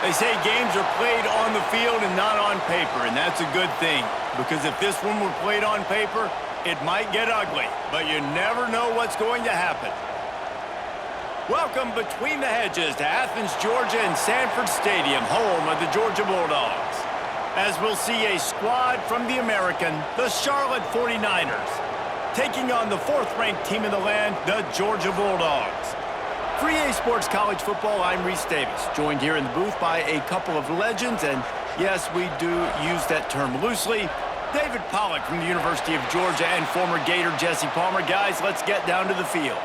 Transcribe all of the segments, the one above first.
They say games are played on the field and not on paper, and that's a good thing. Because if this one were played on paper, it might get ugly, but you never know what's going to happen. Welcome between the hedges to Athens, Georgia and Sanford Stadium, home of the Georgia Bulldogs. As we'll see a squad from the American, the Charlotte 49ers, taking on the fourth-ranked team in the land, the Georgia Bulldogs. For EA Sports College Football, I'm Reese Davis, joined here in the booth by a couple of legends, and yes, we do use that term loosely. David Pollack from the University of Georgia and former Gator Jesse Palmer. Guys, let's get down to the field.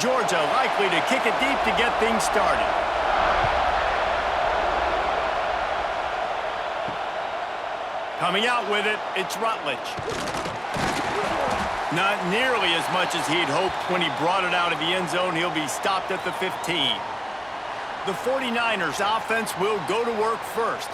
Georgia likely to kick it deep to get things started. Coming out with it, it's Rutledge. Not nearly as much as he'd hoped when he brought it out of the end zone. He'll be stopped at the 15. The 49ers offense will go to work first.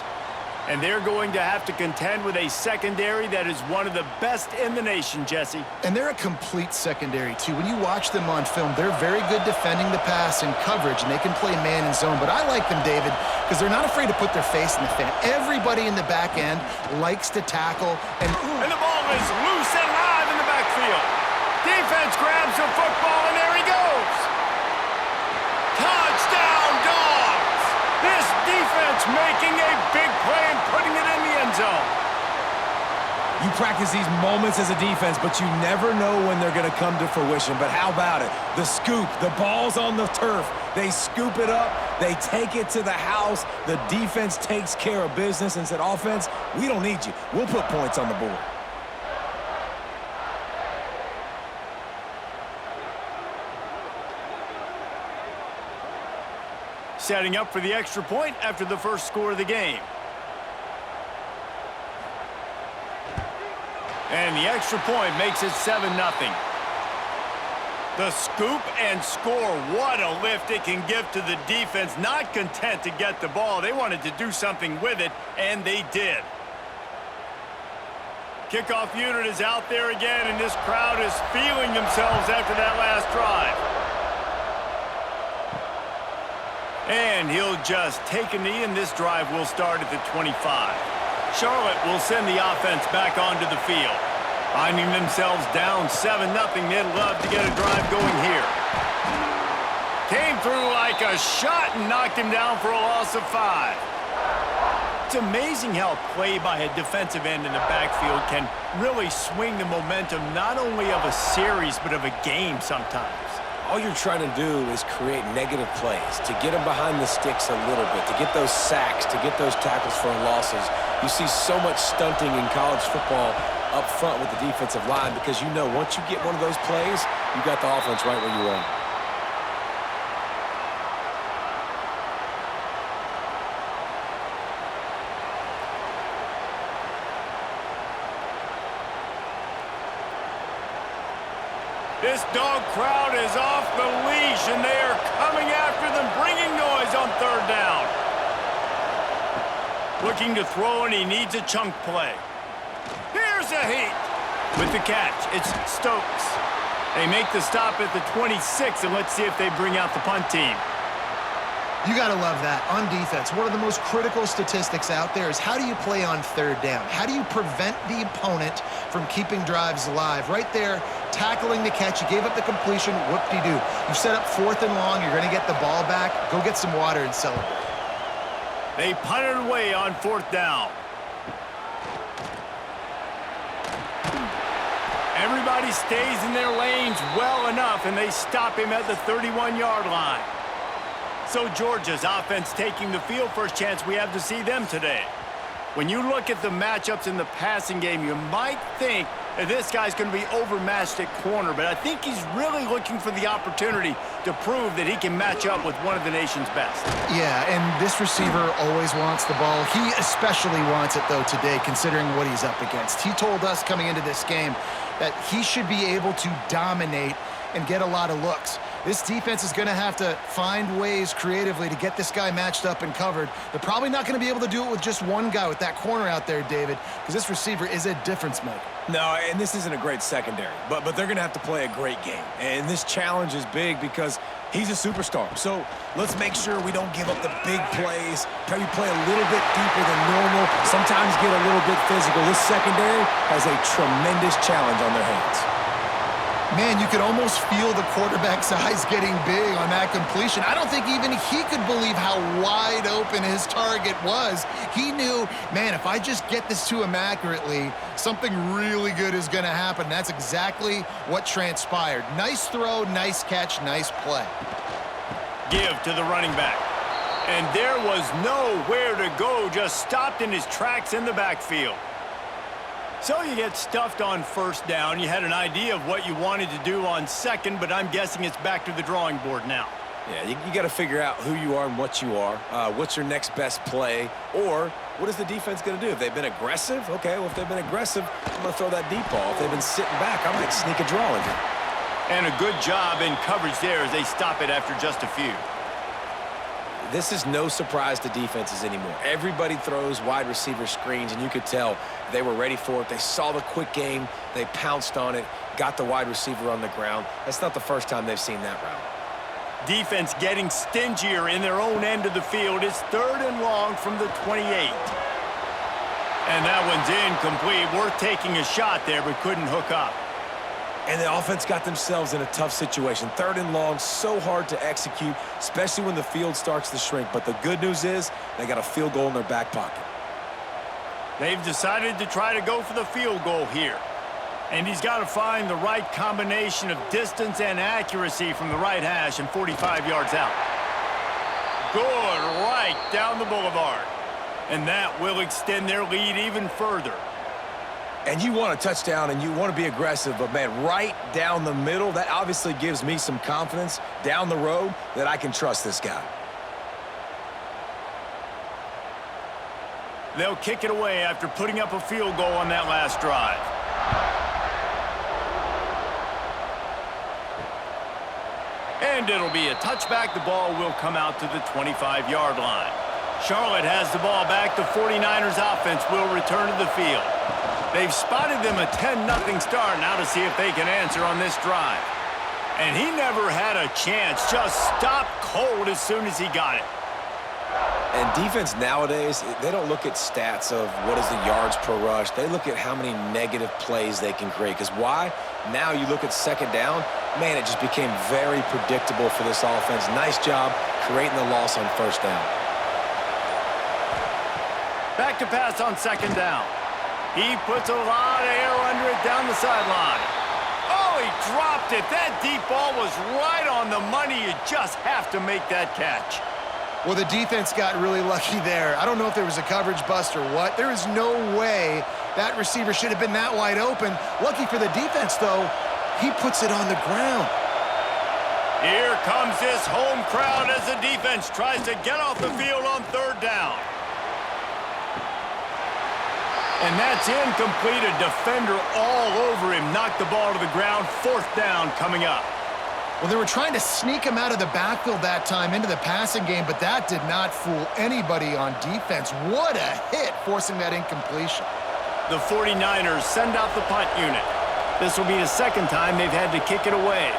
And they're going to have to contend with a secondary that is one of the best in the nation, Jesse. And they're a complete secondary, too. When you watch them on film, they're very good defending the pass and coverage, and they can play man and zone. But I like them, David, because they're not afraid to put their face in the fan. Everybody in the back end likes to tackle. And the ball is loose and live in the backfield. Defense grabs the football, and there he goes. Touchdown, Dogs! This defense making a big play and putting it in the end zone. You practice these moments as a defense, but you never know when they're going to come to fruition. But how about it? The scoop, the ball's on the turf. They scoop it up. They take it to the house. The defense takes care of business and said, offense, we don't need you. We'll put points on the board. Setting up for the extra point after the first score of the game. And the extra point makes it 7-0. The scoop and score. What a lift it can give to the defense. Not content to get the ball. They wanted to do something with it, and they did. Kickoff unit is out there again, and this crowd is feeling themselves after that last drive. And he'll just take a knee, and this drive will start at the 25. Charlotte will send the offense back onto the field. Finding themselves down 7-0, they'd love to get a drive going here. Came through like a shot and knocked him down for a loss of 5. It's amazing how play by a defensive end in the backfield can really swing the momentum not only of a series but of a game sometimes. All you're trying to do is create negative plays, to get them behind the sticks a little bit, to get those sacks, to get those tackles for losses. You see so much stunting in college football up front with the defensive line because you know once you get one of those plays, you got the offense right where you want it. This dog crowd is off the leash, and they are coming after them, bringing noise on third down. Looking to throw, and he needs a chunk play. Here's a heat. With the catch, it's Stokes. They make the stop at the 26, and let's see if they bring out the punt team. you got to love that. On defense, one of the most critical statistics out there is how do you play on third down? How do you prevent the opponent from keeping drives alive? Right there, tackling the catch. You gave up the completion. Whoop-de-doo. You set up 4th and long. You're going to get the ball back. Go get some water and celebrate. They punted away on 4th down. Everybody stays in their lanes well enough, and they stop him at the 31-yard line. So Georgia's offense taking the field. First chance we have to see them today. When you look at the matchups in the passing game, you might think that this guy's going to be overmatched at corner, but I think he's really looking for the opportunity to prove that he can match up with one of the nation's best. Yeah, and this receiver always wants the ball. He especially wants it, though, today, considering what he's up against. He told us coming into this game that he should be able to dominate and get a lot of looks. This defense is going to have to find ways creatively to get this guy matched up and covered. They're probably not going to be able to do it with just one guy, with that corner out there, David, because this receiver is a difference maker. No, and this isn't a great secondary, but they're going to have to play a great game. And this challenge is big because he's a superstar. So let's make sure we don't give up the big plays, maybe play a little bit deeper than normal, sometimes get a little bit physical. This secondary has a tremendous challenge on their hands. Man, you could almost feel the quarterback's eyes getting big on that completion. I don't think even he could believe how wide open his target was. He knew, man, if I just get this to him accurately, something really good is going to happen. That's exactly what transpired. Nice throw, nice catch, nice play. Give to the running back. And there was nowhere to go, just stopped in his tracks in the backfield. So you get stuffed on first down. You had an idea of what you wanted to do on second, but I'm guessing it's back to the drawing board now. Yeah, you got to figure out who you are and what you are. What's your next best play? Or what is the defense going to do? If they've been aggressive, okay, well, if they've been aggressive, I'm going to throw that deep ball. If they've been sitting back, I might sneak a draw in here. And a good job in coverage there as they stop it after just a few. This is no surprise to defenses anymore. Everybody throws wide receiver screens, and you could tell they were ready for it. They saw the quick game. They pounced on it, got the wide receiver on the ground. That's not the first time they've seen that route. Defense getting stingier in their own end of the field. It's 3rd and long from the 28. And that one's incomplete. Worth taking a shot there, but couldn't hook up. And the offense got themselves in a tough situation. 3rd and long, so hard to execute, especially when the field starts to shrink. But the good news is they got a field goal in their back pocket. They've decided to try to go for the field goal here. And he's got to find the right combination of distance and accuracy from the right hash and 45 yards out. Good, right down the boulevard. And that will extend their lead even further. And you want a touchdown and you want to be aggressive, but, man, right down the middle, that obviously gives me some confidence down the road that I can trust this guy. They'll kick it away after putting up a field goal on that last drive. And it'll be a touchback. The ball will come out to the 25-yard line. Charlotte has the ball back. The 49ers offense will return to the field. They've spotted them a 10-0 start. Now to see if they can answer on this drive. And he never had a chance. Just stopped cold as soon as he got it. And defense nowadays, they don't look at stats of what is the yards per rush. They look at how many negative plays they can create. Because why? Now you look at second down, man, it just became very predictable for this offense. Nice job creating the loss on first down. Back to pass on second down. He puts a lot of air under it down the sideline. Oh, he dropped it. That deep ball was right on the money. You just have to make that catch. Well, the defense got really lucky there. I don't know if there was a coverage bust or what. There is no way that receiver should have been that wide open. Lucky for the defense, though, he puts it on the ground. Here comes this home crowd as the defense tries to get off the field on third down. And that's incomplete. A defender all over him. Knocked the ball to the ground. Fourth down coming up. Well, they were trying to sneak him out of the backfield that time into the passing game, but that did not fool anybody on defense. What a hit, forcing that incompletion. The 49ers send out the punt unit. This will be the second time they've had to kick it away.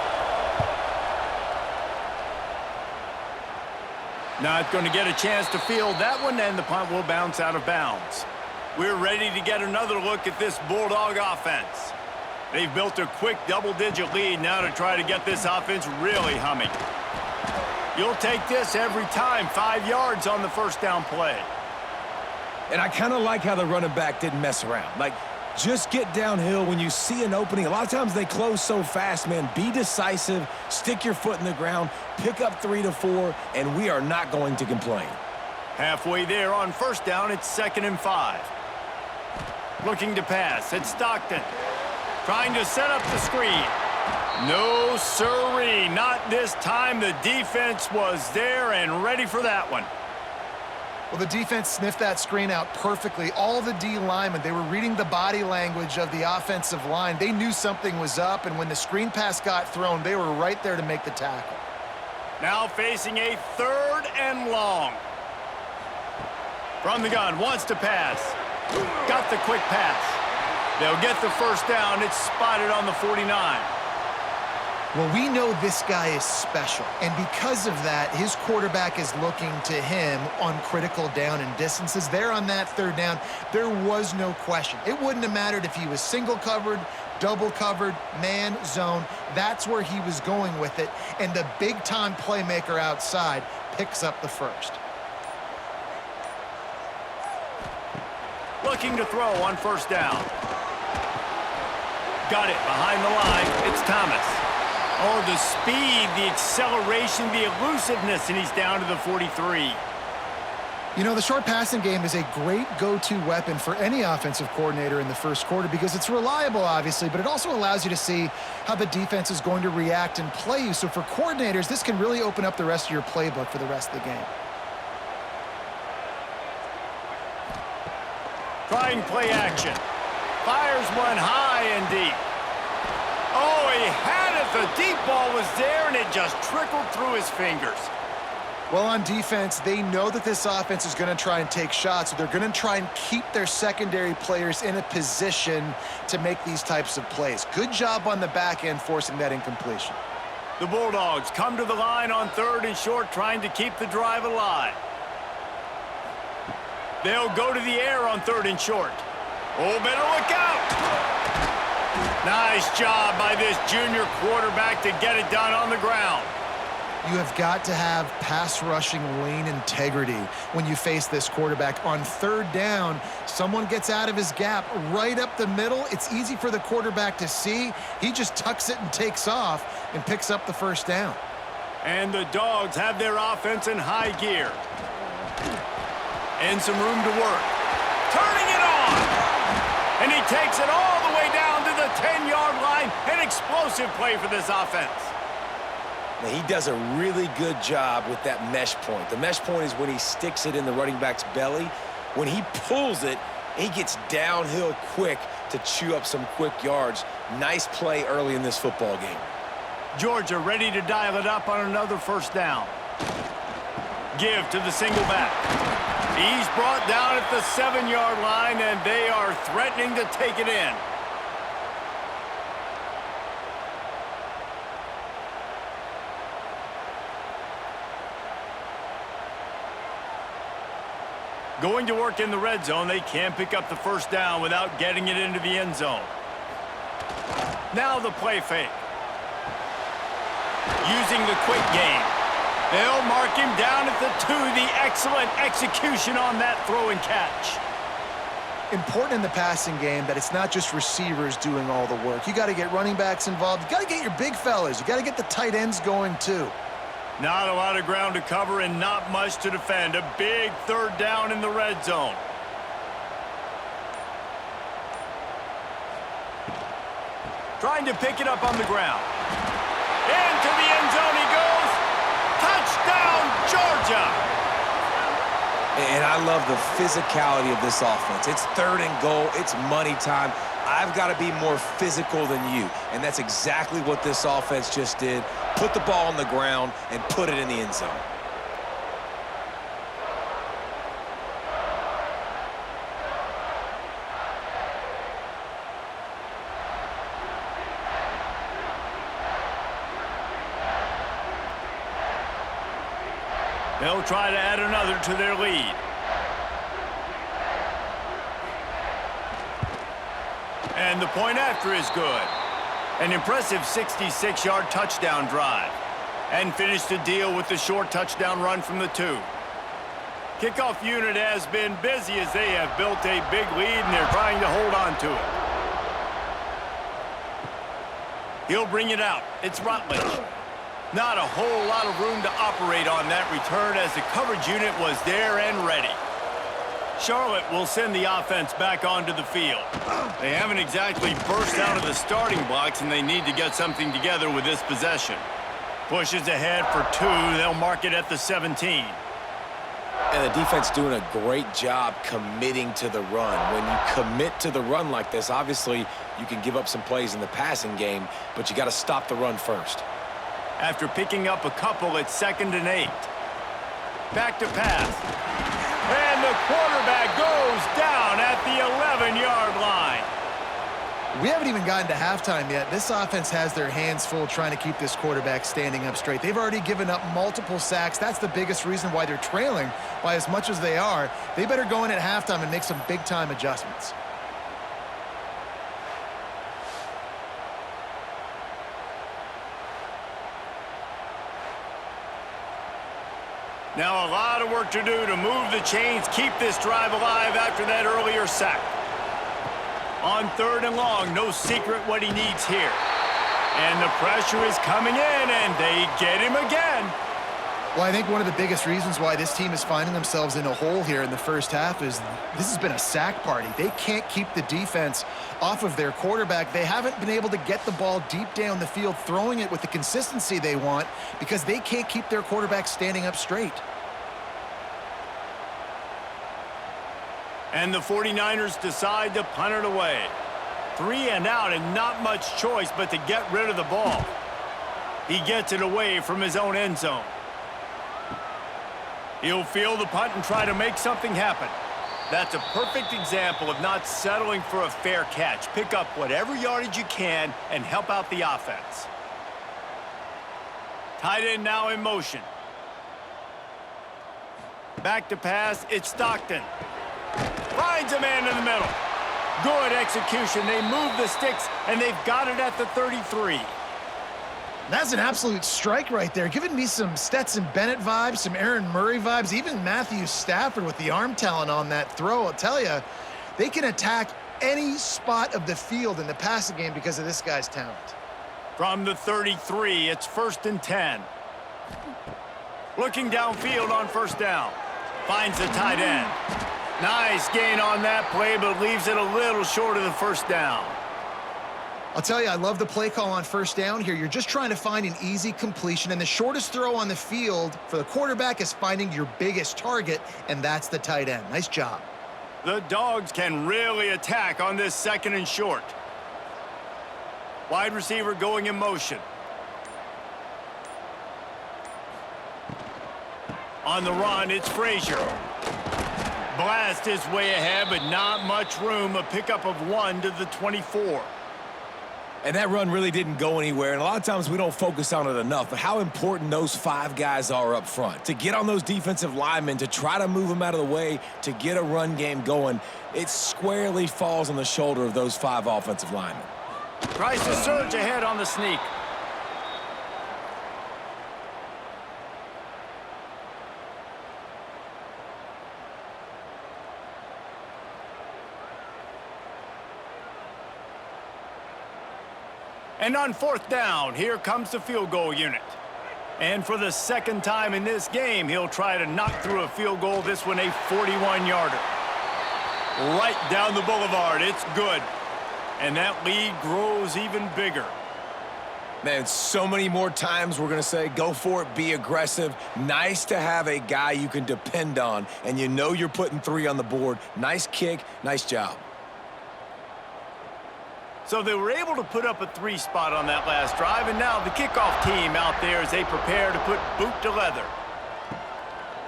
Not going to get a chance to field that one, and the punt will bounce out of bounds. We're ready to get another look at this Bulldog offense. They've built a quick double-digit lead now to try to get this offense really humming. You'll take this every time. 5 yards on the first down play. And I kind of like how the running back didn't mess around. Like, just get downhill when you see an opening. A lot of times they close so fast, man. Be decisive, stick your foot in the ground, pick up 3 to 4, and we are not going to complain. Halfway there on first down, it's 2nd and 5. Looking to pass, it's Stockton. Trying to set up the screen. No siree, not this time. The defense was there and ready for that one. Well, the defense sniffed that screen out perfectly. All the D linemen, they were reading the body language of the offensive line. They knew something was up, and when the screen pass got thrown, they were right there to make the tackle. Now facing a 3rd and long. From the gun, wants to pass. Got the quick pass. They'll get the first down. It's spotted on the 49. Well, we know this guy is special, and because of that, his quarterback is looking to him on critical down and distances. There on that 3rd down, there was no question. It wouldn't have mattered if he was single covered, double covered, man, zone. That's where he was going with it, and the big-time playmaker outside picks up the first. Looking to throw on 1st down. Got it behind the line. It's Thomas. Oh, the speed, the acceleration, the elusiveness, and he's down to the 43. You know, the short passing game is a great go-to weapon for any offensive coordinator in the first quarter because it's reliable, obviously, but it also allows you to see how the defense is going to react and play you. So for coordinators, this can really open up the rest of your playbook for the rest of the game. Trying play action. Fires one high and deep. Oh, he had it. The deep ball was there, and it just trickled through his fingers. Well, on defense, they know that this offense is going to try and take shots, so they're going to try and keep their secondary players in a position to make these types of plays. Good job on the back end forcing that incompletion. The Bulldogs come to the line on 3rd and short, trying to keep the drive alive. They'll go to the air on 3rd and short. Oh, better look out! Nice job by this junior quarterback to get it done on the ground. You have got to have pass rushing lane integrity when you face this quarterback. On 3rd down, someone gets out of his gap right up the middle. It's easy for the quarterback to see. He just tucks it and takes off and picks up the first down. And the Dogs have their offense in high gear. And some room to work. Turning it on! And he takes it all the way down to the 10-yard line. An explosive play for this offense. Now, he does a really good job with that mesh point. The mesh point is when he sticks it in the running back's belly. When he pulls it, he gets downhill quick to chew up some quick yards. Nice play early in this football game. Georgia ready to dial it up on another 1st down. Give to the single back. He's brought down at the 7-yard line, and they are threatening to take it in. Going to work in the red zone, they can't pick up the 1st down without getting it into the end zone. Now the play fake. Using the quick game. They'll mark him down at the 2. The excellent execution on that throw and catch. Important in the passing game that it's not just receivers doing all the work. You got to get running backs involved. You got to get your big fellas. You got to get the tight ends going too. Not a lot of ground to cover and not much to defend. A big 3rd down in the red zone. Trying to pick it up on the ground. Into the end zone he goes. Touchdown, Georgia! And I love the physicality of this offense. It's 3rd and goal. It's money time. I've got to be more physical than you. And that's exactly what this offense just did. Put the ball on the ground and put it in the end zone. They'll try to add another to their lead. And the point after is good. An impressive 66-yard touchdown drive. And finished the deal with the short touchdown run from the 2. Kickoff unit has been busy as they have built a big lead and they're trying to hold on to it. He'll bring it out. It's Rutledge. Not a whole lot of room to operate on that return as the coverage unit was there and ready. Charlotte will send the offense back onto the field. They haven't exactly burst out of the starting blocks, and they need to get something together with this possession. Pushes ahead for 2. They'll mark it at the 17. And the defense doing a great job committing to the run. When you commit to the run like this, obviously you can give up some plays in the passing game, but you got to stop the run first. After picking up a couple, it's 2nd and 8. Back to pass. And the quarterback goes down at the 11-yard line. We haven't even gotten to halftime yet. This offense has their hands full trying to keep this quarterback standing up straight. They've already given up multiple sacks. That's the biggest reason why they're trailing by as much as they are. They better go in at halftime and make some big-time adjustments. Now a lot of work to do to move the chains, keep this drive alive after that earlier sack. On 3rd and long, no secret what he needs here. And the pressure is coming in, and they get him again. Well, I think one of the biggest reasons why this team is finding themselves in a hole here in the first half is this has been a sack party. They can't keep the defense off of their quarterback. They haven't been able to get the ball deep down the field, throwing it with the consistency they want because they can't keep their quarterback standing up straight. And the 49ers decide to punt it away. 3 and out and not much choice but to get rid of the ball. He gets it away from his own end zone. He'll field the punt and try to make something happen. That's a perfect example of not settling for a fair catch. Pick up whatever yardage you can and help out the offense. Tight end now in motion. Back to pass, it's Stockton. Finds a man in the middle. Good execution. They move the sticks, and they've got it at the 33. That's an absolute strike right there, giving me some Stetson Bennett vibes, some Aaron Murray vibes, even Matthew Stafford with the arm talent on that throw. I'll tell you, they can attack any spot of the field in the passing game because of this guy's talent. From the 33, it's 1st and 10. Looking downfield on 1st down. Finds the tight end. Nice gain on that play, but leaves it a little short of the 1st down. I'll tell you, I love the play call on 1st down here. You're just trying to find an easy completion, and the shortest throw on the field for the quarterback is finding your biggest target, and that's the tight end. Nice job. The Dogs can really attack on this 2nd and short. Wide receiver going in motion. On the run, it's Frazier. Blast his way ahead, but not much room. A pickup of 1 to the 24. And that run really didn't go anywhere, and a lot of times we don't focus on it enough, but how important those 5 guys are up front. To get on those defensive linemen, to try to move them out of the way, to get a run game going, it squarely falls on the shoulder of those 5 offensive linemen. Tries to surge ahead on the sneak. And on 4th down, here comes the field goal unit. And for the 2nd time in this game, he'll try to knock through a field goal, this one a 41-yarder. Right down the boulevard, it's good. And that lead grows even bigger. Man, so many more times we're going to say, go for it, be aggressive. Nice to have a guy you can depend on, and you know you're putting 3 on the board. Nice kick, nice job. So they were able to put up a 3 spot on that last drive, and now the kickoff team out there as they prepare to put boot to leather.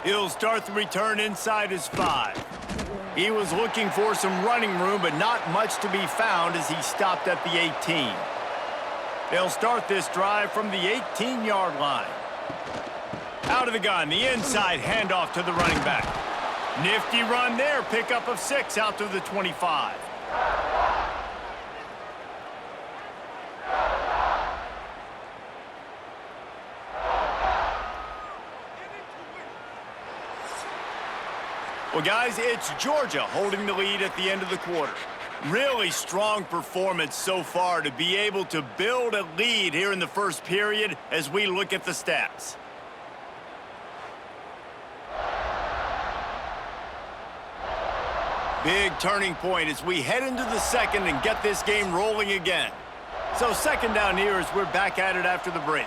He'll start the return inside his 5. He was looking for some running room, but not much to be found as he stopped at the 18. They'll start this drive from the 18-yard line. Out of the gun, the inside handoff to the running back. Nifty run there, pickup of 6 out to the 25. Well, guys, it's Georgia holding the lead at the end of the quarter. Really strong performance so far to be able to build a lead here in the first period as we look at the stats. Big turning point as we head into the 2nd and get this game rolling again. So 2nd down here as we're back at it after the break.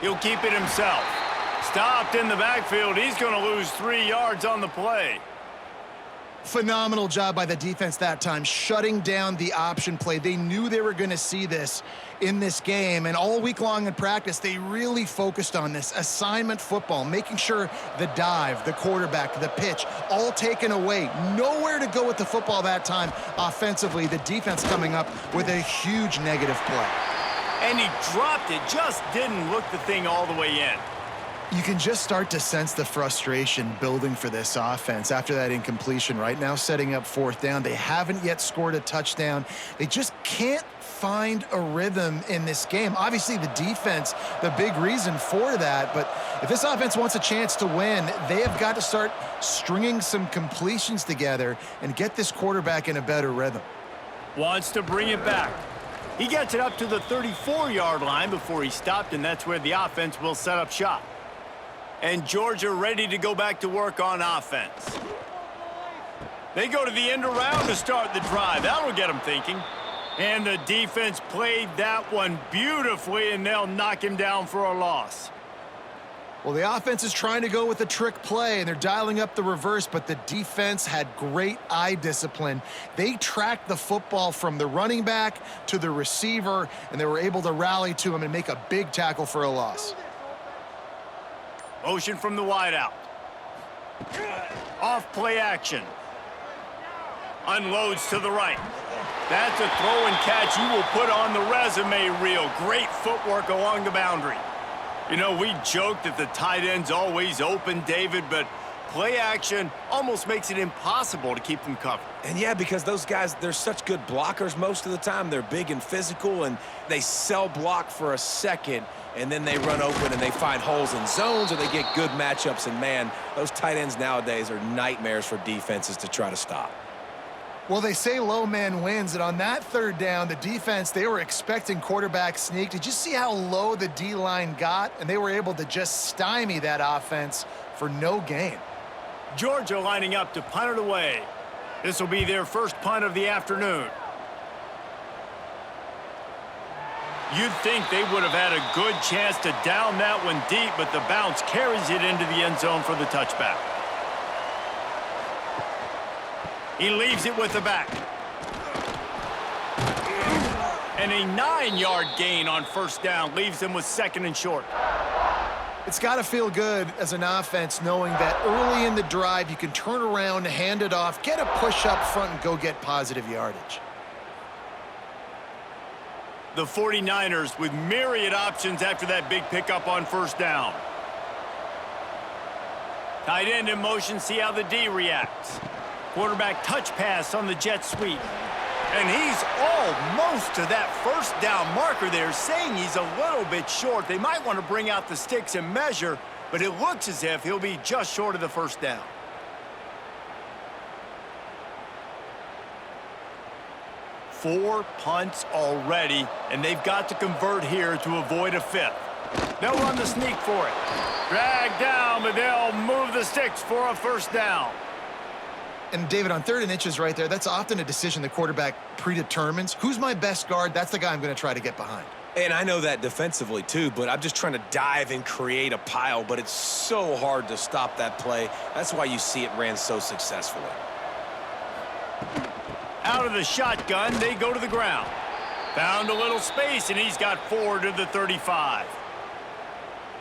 He'll keep it himself. Stopped in the backfield. He's going to lose 3 yards on the play. Phenomenal job by the defense that time, shutting down the option play. They knew they were going to see this in this game, and all week long in practice, they really focused on this assignment football, making sure the dive, the quarterback, the pitch, all taken away. Nowhere to go with the football that time offensively. The defense coming up with a huge negative play. And he dropped it, just didn't look the thing all the way in. You can just start to sense the frustration building for this offense after that incompletion. Right now, setting up 4th down. They haven't yet scored a touchdown. They just can't find a rhythm in this game. Obviously, the defense, the big reason for that. But if this offense wants a chance to win, they have got to start stringing some completions together and get this quarterback in a better rhythm. Wants to bring it back. He gets it up to the 34-yard line before he stopped, and that's where the offense will set up shop. And Georgia ready to go back to work on offense. They go to the end around to start the drive. That'll get them thinking. And the defense played that one beautifully, and they'll knock him down for a loss. Well, the offense is trying to go with a trick play, and they're dialing up the reverse, but the defense had great eye discipline. They tracked the football from the running back to the receiver, and they were able to rally to him and make a big tackle for a loss. Motion from the wideout. Off play action. Unloads to the right. That's a throw and catch you will put on the resume reel. Great footwork along the boundary. You know, we joke that the tight end's always open, David, but play action almost makes it impossible to keep them covered. And yeah, because those guys, they're such good blockers most of the time. They're big and physical, and they cell block for a second, and then they run open and they find holes in zones, or they get good matchups. And man, those tight ends nowadays are nightmares for defenses to try to stop. Well, they say low man wins, and on that 3rd down, the defense, they were expecting quarterback sneak. Did you see how low the D-line got? And they were able to just stymie that offense for no gain. Georgia lining up to punt it away. This will be their first punt of the afternoon. You'd think they would have had a good chance to down that one deep, but the bounce carries it into the end zone for the touchback. He leaves it with the back. And a 9-yard gain on 1st down leaves them with 2nd and short. It's got to feel good as an offense knowing that early in the drive you can turn around, hand it off, get a push up front, and go get positive yardage. The 49ers with myriad options after that big pickup on 1st down. Tight end in motion, see how the D reacts. Quarterback touch pass on the jet sweep. And he's almost to that 1st down marker there, saying he's a little bit short. They might want to bring out the sticks and measure, but it looks as if he'll be just short of the 1st down. Four punts already, and they've got to convert here to avoid a 5th. They'll run the sneak for it. Drag down, but they'll move the sticks for a 1st down. And David, on 3rd and inches right there, that's often a decision the quarterback predetermines. Who's my best guard? That's the guy I'm going to try to get behind. And I know that defensively too, but I'm just trying to dive and create a pile, but it's so hard to stop that play. That's why you see it ran so successfully. Out of the shotgun, they go to the ground. Found a little space, and he's got 4 to the 35.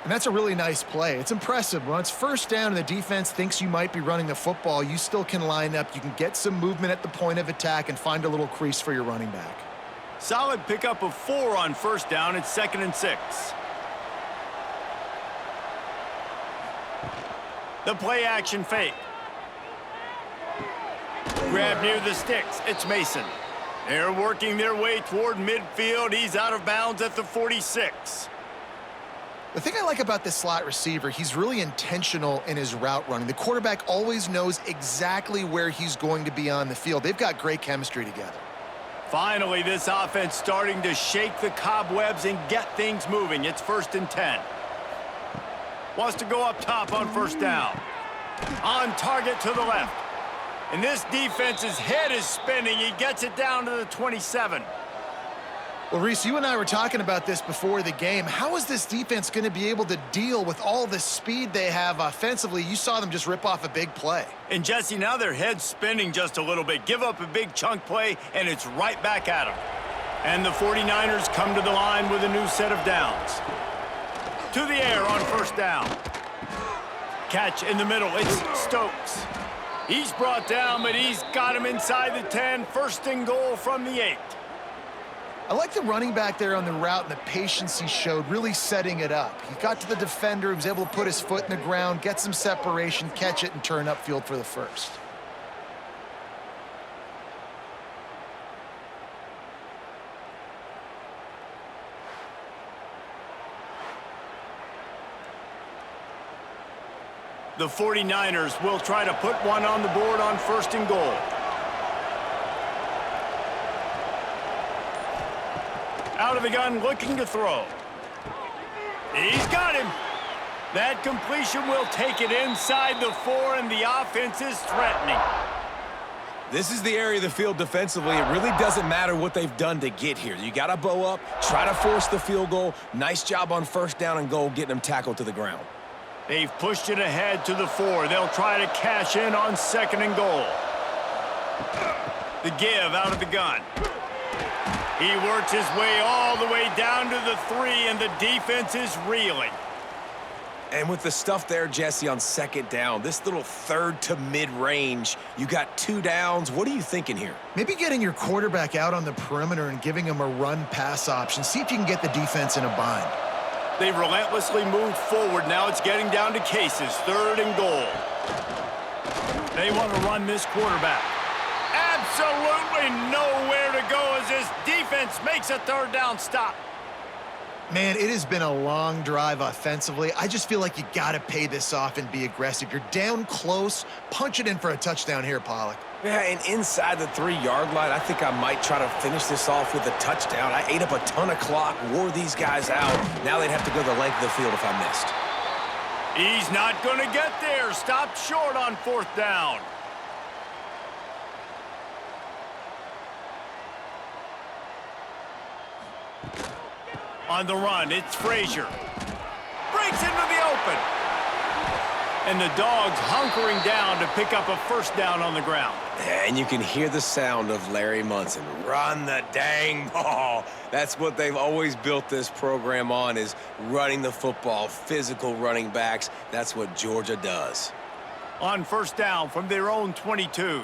And that's a really nice play. It's impressive. When it's 1st down and the defense thinks you might be running the football, you still can line up. You can get some movement at the point of attack and find a little crease for your running back. Solid pickup of 4 on 1st down. It's 2nd and 6. The play action fake. Grab near the sticks. It's Mason. They're working their way toward midfield. He's out of bounds at the 46. The thing I like about this slot receiver, he's really intentional in his route running. The quarterback always knows exactly where he's going to be on the field. They've got great chemistry together. Finally, this offense starting to shake the cobwebs and get things moving. It's 1st and 10. Wants to go up top on 1st down. On target to the left. And this defense's head is spinning. He gets it down to the 27. Well, Reese, you and I were talking about this before the game. How is this defense going to be able to deal with all the speed they have offensively? You saw them just rip off a big play. And, Jesse, now their head's spinning just a little bit. Give up a big chunk play, and it's right back at them. And the 49ers come to the line with a new set of downs. To the air on first down. Catch in the middle. It's Stokes. He's brought down, but he's got him inside the 10. First and goal from the 8. I like the running back there on the route and the patience he showed, really setting it up. He got to the defender, he was able to put his foot in the ground, get some separation, catch it, and turn upfield for the first. The 49ers will try to put one on the board on first and goal. Out of the gun, looking to throw. He's got him. That completion will take it inside the 4, and the offense is threatening. This is the area of the field defensively. It really doesn't matter what they've done to get here. You got to bow up, try to force the field goal. Nice job on first down and goal, getting them tackled to the ground. They've pushed it ahead to the 4. They'll try to cash in on second and goal. The give out of the gun. He works his way all the way down to the 3, and the defense is reeling. And with the stuff there, Jesse, on second down, this little third to mid-range, you got 2 downs. What are you thinking here? Maybe getting your quarterback out on the perimeter and giving him a run-pass option. See if you can get the defense in a bind. They've relentlessly moved forward. Now it's getting down to cases. Third and goal. They want to run this quarterback. Absolutely nowhere to go as this defense makes a third down stop. Man, it has been a long drive offensively. I just feel like you got to pay this off and be aggressive. You're down close. Punch it in for a touchdown here, Pollock. Yeah, and inside the 3-yard line, I think I might try to finish this off with a touchdown. I ate up a ton of clock, wore these guys out. Now they'd have to go the length of the field if I missed. He's not going to get there. Stopped short on fourth down. On the run, it's Frazier. Breaks into the open. And the Dogs hunkering down to pick up a first down on the ground. And you can hear the sound of Larry Munson. Run the dang ball. That's what they've always built this program on, is running the football, physical running backs. That's what Georgia does. On first down from their own 22.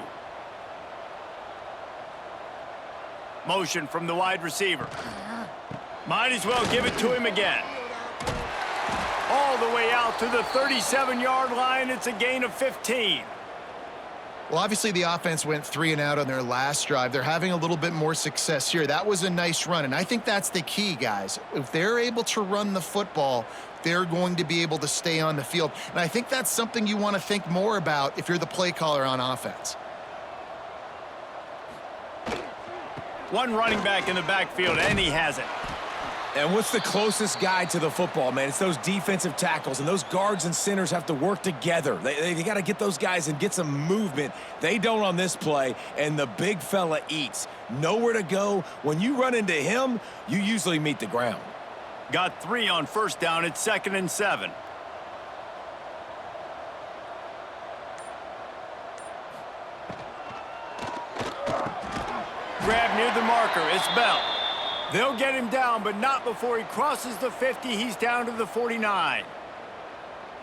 Motion from the wide receiver. Might as well give it to him again. All the way out to the 37-yard line. It's a gain of 15. Well, obviously the offense went 3 and out on their last drive. They're having a little bit more success here. That was a nice run, and I think that's the key, guys. If they're able to run the football, they're going to be able to stay on the field. And I think that's something you want to think more about if you're the play caller on offense. One running back in the backfield, and he has it. And what's the closest guy to the football, man? It's those defensive tackles, and those guards and centers have to work together. They got to get those guys and get some movement. They don't on this play, and the big fella eats. Nowhere to go. When you run into him, you usually meet the ground. Got 3 on first down. It's 2nd and 7. Grab near the marker. It's Bell. They'll get him down, but not before he crosses the 50. He's down to the 49.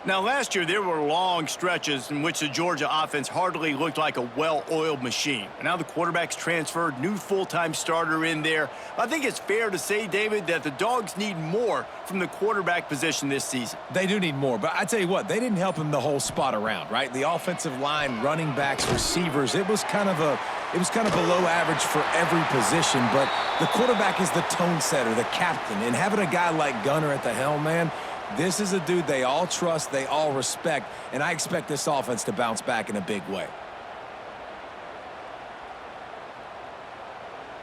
Now, last year, there were long stretches in which the Georgia offense hardly looked like a well-oiled machine. And now the quarterback's transferred, new full-time starter in there. I think it's fair to say, David, that the Dogs need more from the quarterback position this season. They do need more, but I tell you what, they didn't help him the whole spot around, right? The offensive line, running backs, receivers, it was kind of below average for every position, but the quarterback is the tone setter, the captain, and having a guy like Gunner at the helm, man, this is a dude they all trust, they all respect, and I expect this offense to bounce back in a big way.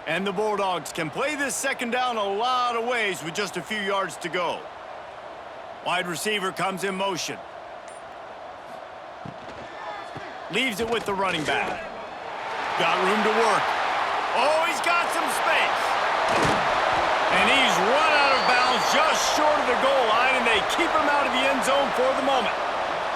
And the Bulldogs can play this second down a lot of ways with just a few yards to go. Wide receiver comes in motion. Leaves it with the running back. Got room to work. Oh, he's got some space. is just short of the goal line, and they keep him out of the end zone for the moment.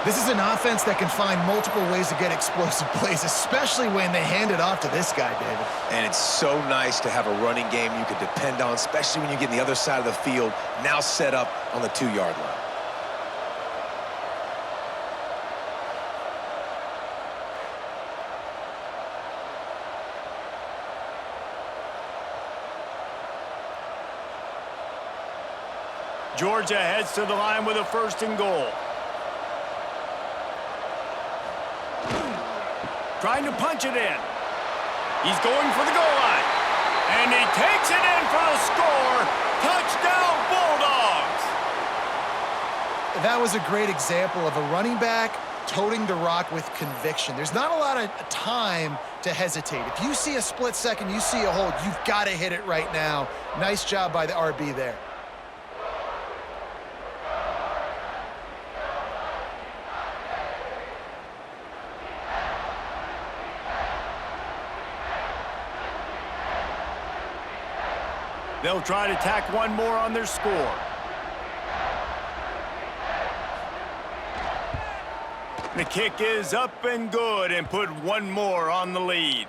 This is an offense that can find multiple ways to get explosive plays, especially when they hand it off to this guy, David. And it's so nice to have a running game you can depend on, especially when you get on the other side of the field, now set up on the 2-yard line. Georgia heads to the line with a 1st and goal. Trying to punch it in. He's going for the goal line. And he takes it in for the score. Touchdown, Bulldogs! That was a great example of a running back toting the rock with conviction. There's not a lot of time to hesitate. If you see a split second, you see a hold, you've got to hit it right now. Nice job by the RB there. They'll try to tack one more on their score. The kick is up and good and put one more on the lead.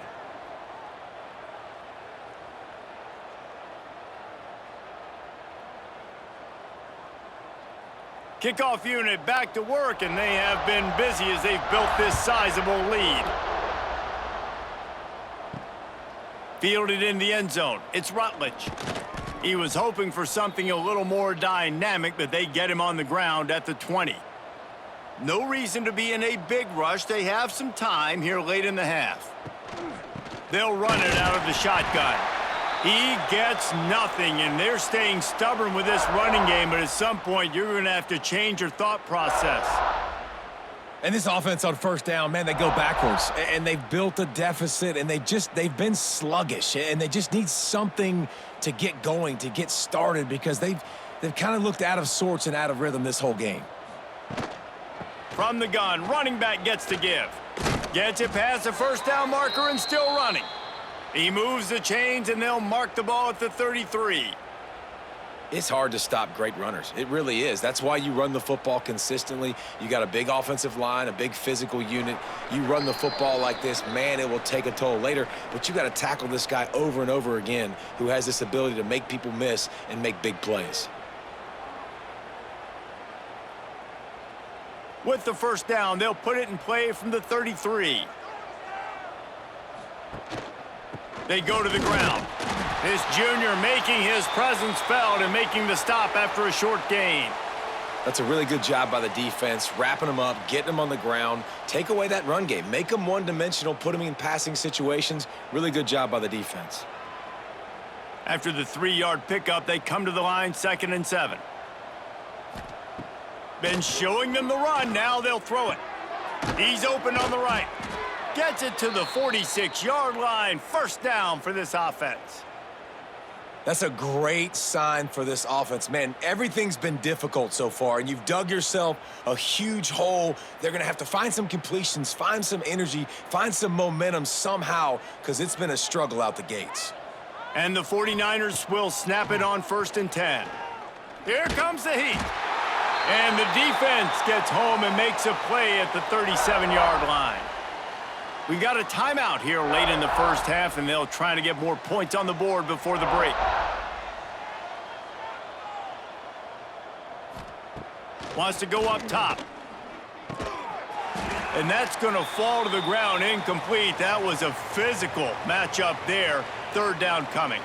Kickoff unit back to work, and they have been busy as they've built this sizable lead. Fielded in the end zone. It's Rutledge. He was hoping for something a little more dynamic, but they get him on the ground at the 20. No reason to be in a big rush. They have some time here late in the half. They'll run it out of the shotgun. He gets nothing, and they're staying stubborn with this running game, but at some point, you're going to have to change your thought process. And this offense on 1st down, man, they go backwards. And they've built a deficit, and they've been sluggish. And they just need something to get going, to get started, because they've kind of looked out of sorts and out of rhythm this whole game. From the gun, running back gets to give. Gets it past the 1st down marker and still running. He moves the chains, and they'll mark the ball at the 33. It's hard to stop great runners. It really is. That's why you run the football consistently. You got a big offensive line, a big physical unit. You run the football like this, man, it will take a toll later. But you got to tackle this guy over and over again who has this ability to make people miss and make big plays. With the 1st down, they'll put it in play from the 33. They go to the ground. This junior making his presence felt and making the stop after a short gain. That's a really good job by the defense, wrapping them up, getting them on the ground. Take away that run game. Make them one-dimensional, put them in passing situations. Really good job by the defense. After the 3-yard pickup, they come to the line 2nd and 7. Been showing them the run. Now they'll throw it. He's open on the right. Gets it to the 46-yard line. 1st down for this offense. That's a great sign for this offense. Man, everything's been difficult so far, and you've dug yourself a huge hole. They're going to have to find some completions, find some energy, find some momentum somehow, because it's been a struggle out the gates. And the 49ers will snap it on 1st and 10. Here comes the heat. And the defense gets home and makes a play at the 37-yard line. We got a timeout here late in the 1st half, and they'll try to get more points on the board before the break. Wants to go up top. And that's going to fall to the ground incomplete. That was a physical matchup there. 3rd down coming.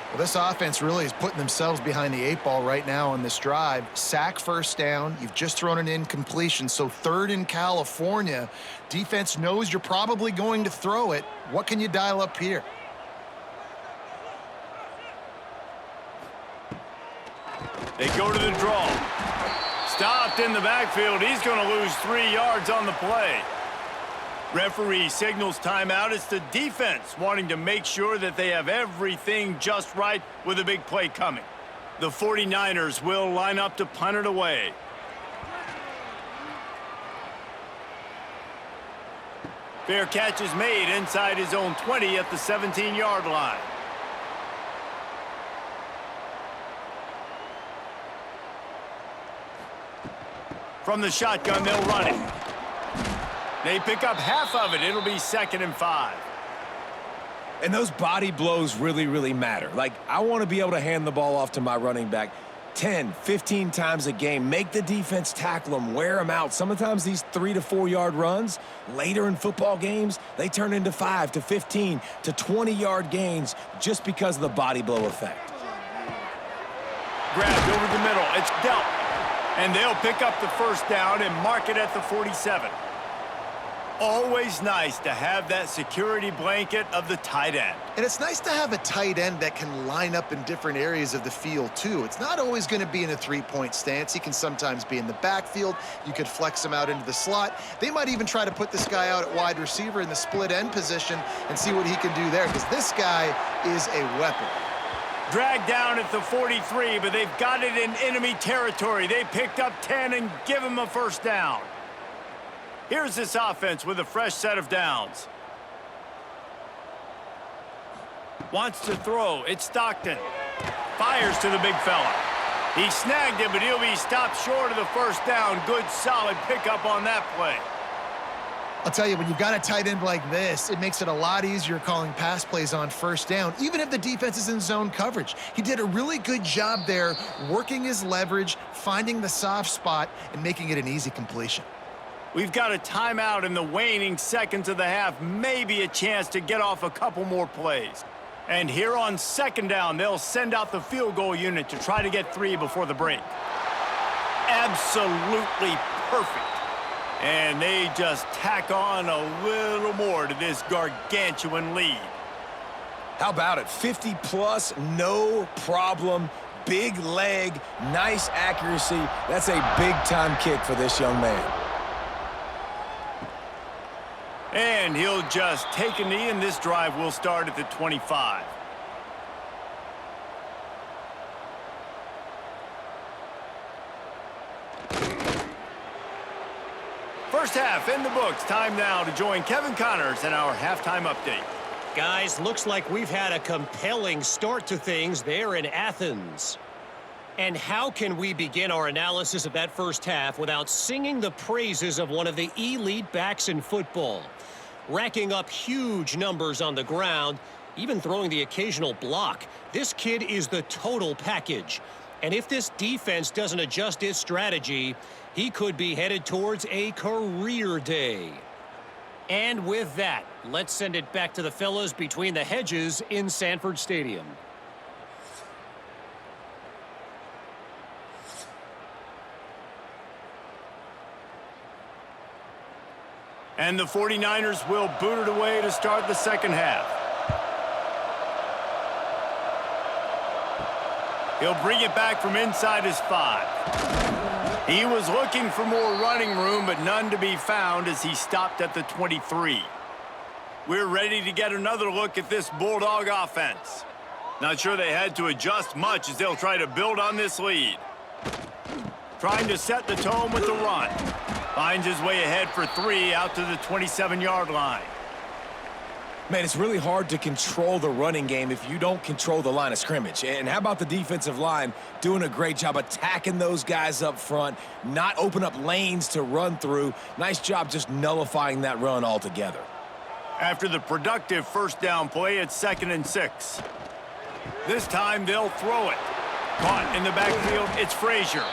Well, this offense really is putting themselves behind the 8 ball right now on this drive. Sack 1st down. You've just thrown an incompletion, so 3rd in California. Defense knows you're probably going to throw it. What can you dial up here? They go to the draw. Stopped in the backfield. He's going to lose 3 yards on the play. Referee signals timeout. It's the defense wanting to make sure that they have everything just right with a big play coming. The 49ers will line up to punt it away. Fair catch is made inside his own 20 at the 17-yard line. From the shotgun, they'll run it. They pick up half of it. It'll be 2nd and 5. And those body blows really, really matter. Like, I want to be able to hand the ball off to my running back 10, 15 times a game. Make the defense tackle them, wear them out. Sometimes these 3 to 4 yard runs, later in football games, they turn into 5 to 15 to 20 yard gains just because of the body blow effect. Grabbed over the middle. It's dealt. And they'll pick up the first down and mark it at the 47. Always nice to have that security blanket of the tight end. And it's nice to have a tight end that can line up in different areas of the field, too. It's not always going to be in a three-point stance. He can sometimes be in the backfield. You could flex him out into the slot. They might even try to put this guy out at wide receiver in the split end position and see what he can do there, because this guy is a weapon. Dragged down at the 43, but they've got it in enemy territory. They picked up 10 and give him a first down. Here's this offense with a fresh set of downs. Wants to throw. It's Stockton. Fires to the big fella. He snagged it, but he'll be stopped short of the first down. Good, solid pickup on that play. I'll tell you, when you've got a tight end like this, it makes it a lot easier calling pass plays on first down, even if the defense is in zone coverage. He did a really good job there, working his leverage, finding the soft spot, and making it an easy completion. We've got a timeout in the waning seconds of the half, maybe a chance to get off a couple more plays. And here on 2nd down, they'll send out the field goal unit to try to get 3 before the break. Absolutely perfect. And they just tack on a little more to this gargantuan lead. How about it? 50 plus, no problem. Big leg, nice accuracy. That's a big-time kick for this young man. And he'll just take a knee, and this drive will start at the 25. First half in the books. Time now to join Kevin Connors in our halftime update. Guys, looks like we've had a compelling start to things there in Athens. And how can we begin our analysis of that first half without singing the praises of one of the elite backs in football? Racking up huge numbers on the ground, even throwing the occasional block. This kid is the total package. And if this defense doesn't adjust its strategy, he could be headed towards a career day. And with that, let's send it back to the fellas between the hedges in Sanford Stadium. And the 49ers will boot it away to start the second half. He'll bring it back from inside his 5. He was looking for more running room, but none to be found as he stopped at the 23. We're ready to get another look at this Bulldog offense. Not sure they had to adjust much as they'll try to build on this lead. Trying to set the tone with the run. Finds his way ahead for 3 out to the 27-yard line. Man, it's really hard to control the running game if you don't control the line of scrimmage. And how about the defensive line doing a great job attacking those guys up front, not open up lanes to run through. Nice job just nullifying that run altogether. After the productive first down play, it's 2nd and 6. This time they'll throw it. Caught in the backfield, it's Frazier.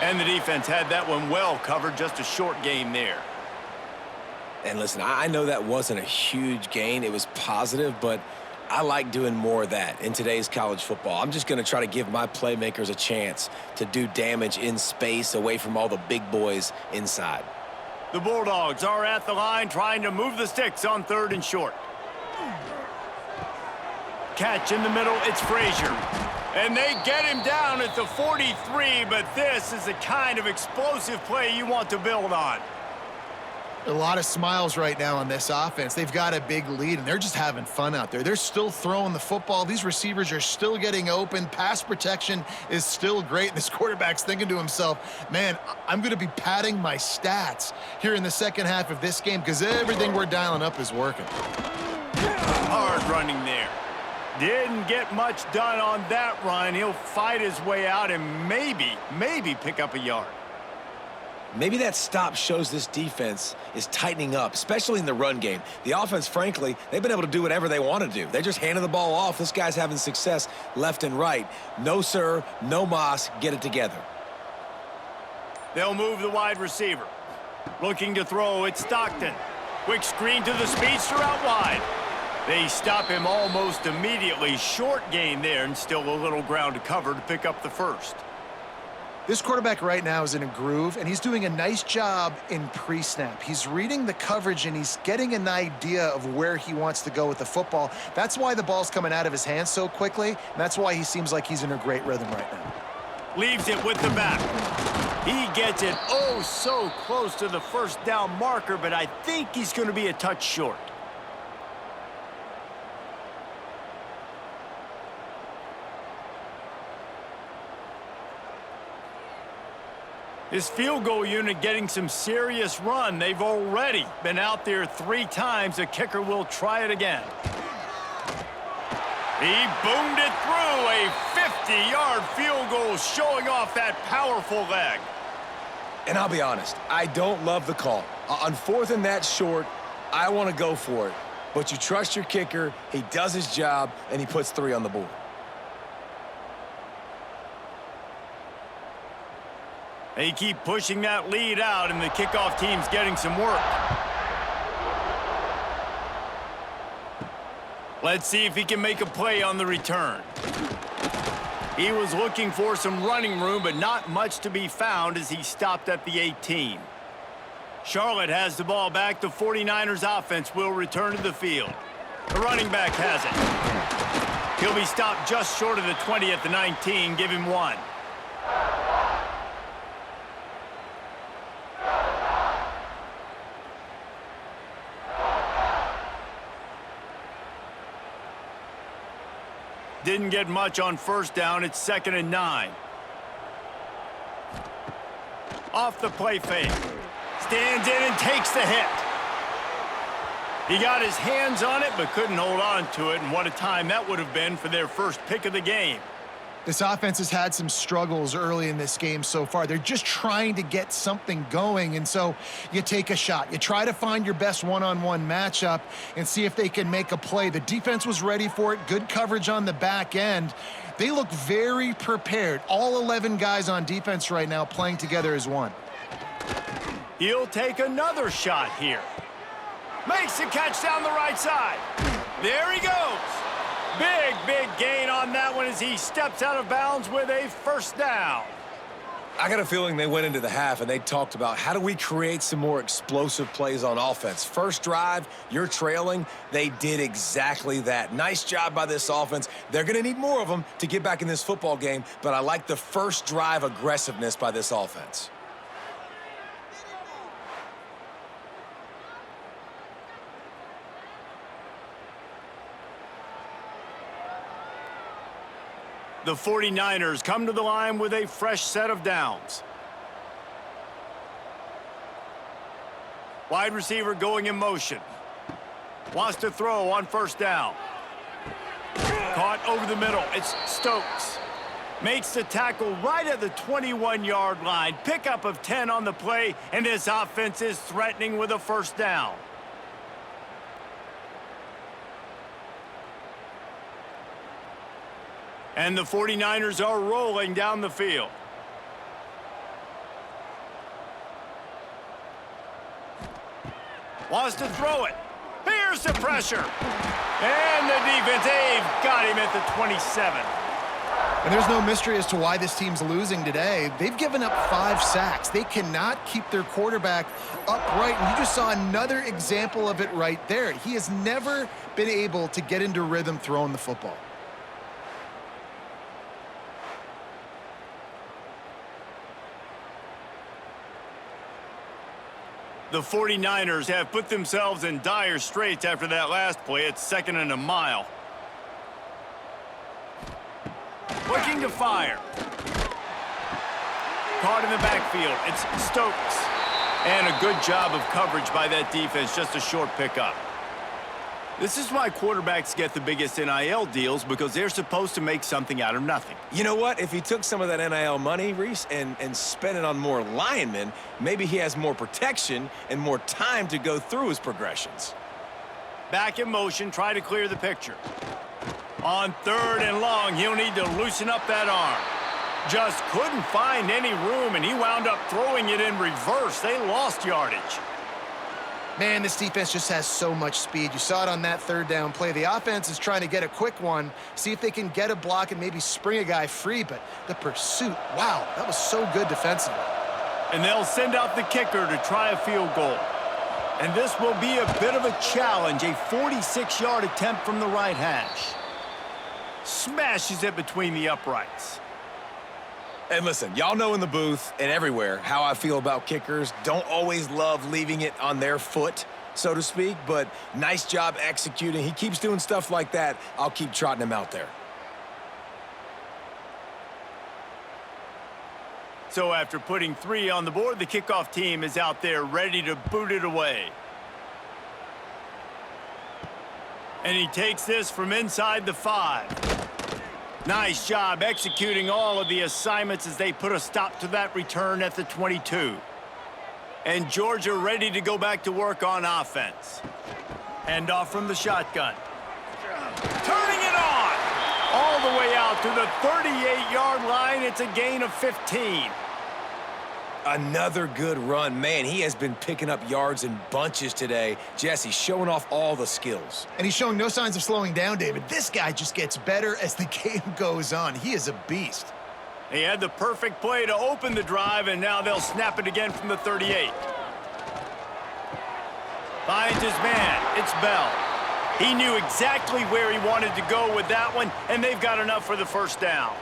And the defense had that one well covered, just a short gain there. And listen, I know that wasn't a huge gain. It was positive, but I like doing more of that in today's college football. I'm just going to try to give my playmakers a chance to do damage in space away from all the big boys inside. The Bulldogs are at the line trying to move the sticks on 3rd and short. Catch in the middle, it's Frazier. And they get him down at the 43, but this is the kind of explosive play you want to build on. A lot of smiles right now on this offense. They've got a big lead, and they're just having fun out there. They're still throwing the football. These receivers are still getting open. Pass protection is still great. This quarterback's thinking to himself, man, I'm going to be padding my stats here in the second half of this game because everything we're dialing up is working. Hard running there. Didn't get much done on that run. He'll fight his way out and maybe pick up a yard. Maybe that stop shows this defense is tightening up, especially in the run game. The offense, frankly, they've been able to do whatever they want to do. They're just handing the ball off. This guy's having success left and right. No, sir, no mas, get it together. They'll move the wide receiver. Looking to throw, it's Stockton. Quick screen to the speedster out wide. They stop him almost immediately. Short gain there, and still a little ground to cover to pick up the first. This quarterback right now is in a groove, and he's doing a nice job in pre-snap. He's reading the coverage, and he's getting an idea of where he wants to go with the football. That's why the ball's coming out of his hands so quickly, and that's why he seems like he's in a great rhythm right now. Leaves it with the back. He gets it oh so close to the first down marker, but I think he's going to be a touch short. His field goal unit getting some serious run. They've already been out there 3 times. The kicker will try it again. He boomed it through. A 50-yard field goal showing off that powerful leg. And I'll be honest, I don't love the call. On 4th and that short, I want to go for it. But you trust your kicker, he does his job, and he puts 3 on the board. They keep pushing that lead out, and the kickoff team's getting some work. Let's see if he can make a play on the return. He was looking for some running room, but not much to be found as he stopped at the 18. Charlotte has the ball back. The 49ers offense will return to the field. The running back has it. He'll be stopped just short of the 20 at the 19. Give him 1. Didn't get much on first down. It's 2nd and 9. Off the play fake. Stands in and takes the hit. He got his hands on it, but couldn't hold on to it. And what a time that would have been for their first pick of the game. This offense has had some struggles early in this game so far. They're just trying to get something going, and so you take a shot. You try to find your best one-on-one matchup and see if they can make a play. The defense was ready for it. Good coverage on the back end. They look very prepared. All 11 guys on defense right now playing together as one. He'll take another shot here. Makes the catch down the right side. There he goes. Big gain on that one as he steps out of bounds with a first down. I got a feeling they went into the half and they talked about how do we create some more explosive plays on offense. First drive, you're trailing. They did exactly that. Nice job by this offense. They're going to need more of them to get back in this football game, but I like the first drive aggressiveness by this offense. The 49ers come to the line with a fresh set of downs. Wide receiver going in motion. Wants to throw on first down. Caught over the middle. It's Stokes. Makes the tackle right at the 21-yard line. Pickup of 10 on the play, and this offense is threatening with a first down. And the 49ers are rolling down the field. Wants to throw it. Here's the pressure. And the defense, they've got him at the 27. And there's no mystery as to why this team's losing today. They've given up 5 sacks. They cannot keep their quarterback upright. And you just saw another example of it right there. He has never been able to get into rhythm throwing the football. The 49ers have put themselves in dire straits after that last play. It's 2nd and a mile. Looking to fire. Caught in the backfield. It's Stokes. And a good job of coverage by that defense. Just a short pickup. This is why quarterbacks get the biggest NIL deals, because they're supposed to make something out of nothing. You know what? If he took some of that NIL money, Reese, and spent it on more linemen, maybe he has more protection and more time to go through his progressions. Back in motion, try to clear the picture. On 3rd and long, he'll need to loosen up that arm. Just couldn't find any room, and he wound up throwing it in reverse. They lost yardage. Man, this defense just has so much speed. You saw it on that 3rd down play. The offense is trying to get a quick one, see if they can get a block and maybe spring a guy free, but the pursuit, wow, that was so good defensively. And they'll send out the kicker to try a field goal. And this will be a bit of a challenge, a 46-yard attempt from the right hash. Smashes it between the uprights. And listen, y'all know in the booth and everywhere how I feel about kickers. Don't always love leaving it on their foot, so to speak, but nice job executing. He keeps doing stuff like that. I'll keep trotting him out there. So after putting 3 on the board, the kickoff team is out there ready to boot it away. And he takes this from inside the 5. Nice job executing all of the assignments as they put a stop to that return at the 22. And Georgia ready to go back to work on offense. Hand off from the shotgun. Turning it on! All the way out to the 38-yard line. It's a gain of 15. Another good run. Man, he has been picking up yards in bunches today. Jesse, showing off all the skills. And he's showing no signs of slowing down, David. This guy just gets better as the game goes on. He is a beast. He had the perfect play to open the drive, and now they'll snap it again from the 38. Finds his man. It's Bell. He knew exactly where he wanted to go with that one, and they've got enough for the first down.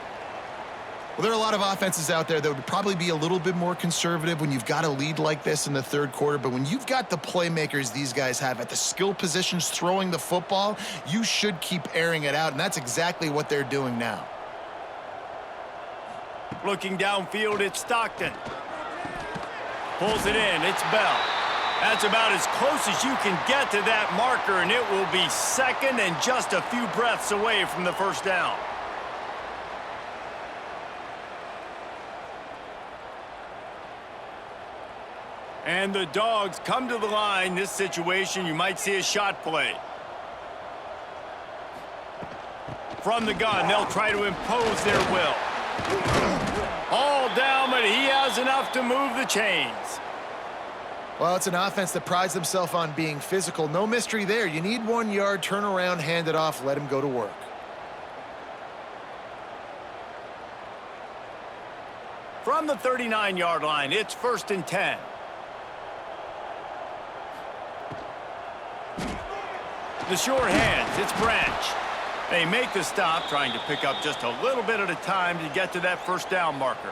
Well, there are a lot of offenses out there that would probably be a little bit more conservative when you've got a lead like this in the 3rd quarter, but when you've got the playmakers these guys have at the skill positions throwing the football, you should keep airing it out, and that's exactly what they're doing now. Looking downfield, it's Stockton. Pulls it in, it's Bell. That's about as close as you can get to that marker, and it will be 2nd and just a few breaths away from the first down. And the Dogs come to the line. This situation, you might see a shot play. From the gun, they'll try to impose their will. All down, but he has enough to move the chains. Well, it's an offense that prides themselves on being physical. No mystery there. You need 1 yard, turn around, hand it off, let him go to work. From the 39-yard line, it's 1st and 10. The short hands, it's Branch. They make the stop, trying to pick up just a little bit at a time to get to that first down marker.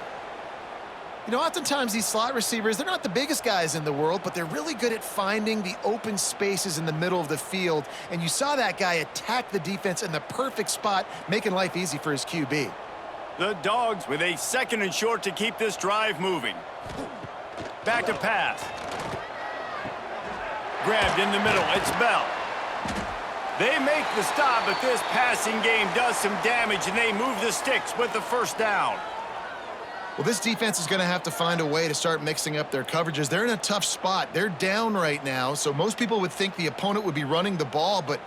You know, oftentimes these slot receivers, they're not the biggest guys in the world, but they're really good at finding the open spaces in the middle of the field. And you saw that guy attack the defense in the perfect spot, making life easy for his QB. The Dogs with a 2nd and short to keep this drive moving. Back to pass. Grabbed in the middle, it's Bell. They make the stop, but this passing game does some damage, and they move the sticks with the first down. Well, this defense is going to have to find a way to start mixing up their coverages. They're in a tough spot. They're down right now, so most people would think the opponent would be running the ball, but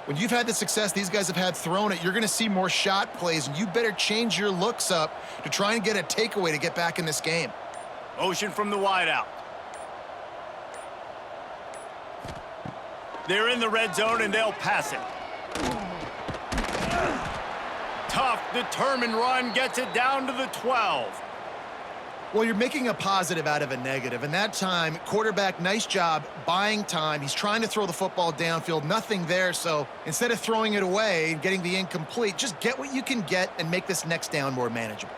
when you've had the success these guys have had throwing it, you're going to see more shot plays, and you better change your looks up to try and get a takeaway to get back in this game. Motion from the wideout. They're in the red zone, and they'll pass it. Tough, determined run gets it down to the 12. Well, you're making a positive out of a negative, and that time, quarterback, nice job buying time. He's trying to throw the football downfield, nothing there, so instead of throwing it away and getting the incomplete, just get what you can get and make this next down more manageable.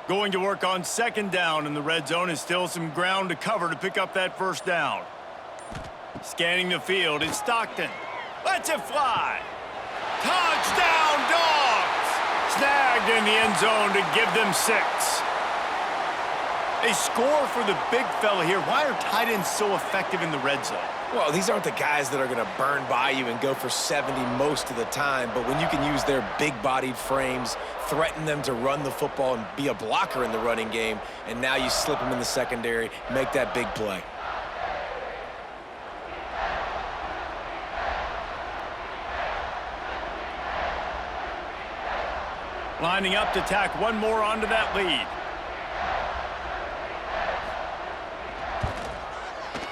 Going to work on 2nd down in the red zone is still some ground to cover to pick up that first down. Scanning the field, it's Stockton. Lets it fly. Touchdown, Dogs! Snagged in the end zone to give them 6. A score for the big fella here. Why are tight ends so effective in the red zone? Well, these aren't the guys that are going to burn by you and go for 70 most of the time, but when you can use their big-bodied frames, threaten them to run the football and be a blocker in the running game, and now you slip them in the secondary, make that big play. Lining up to tack one more onto that lead.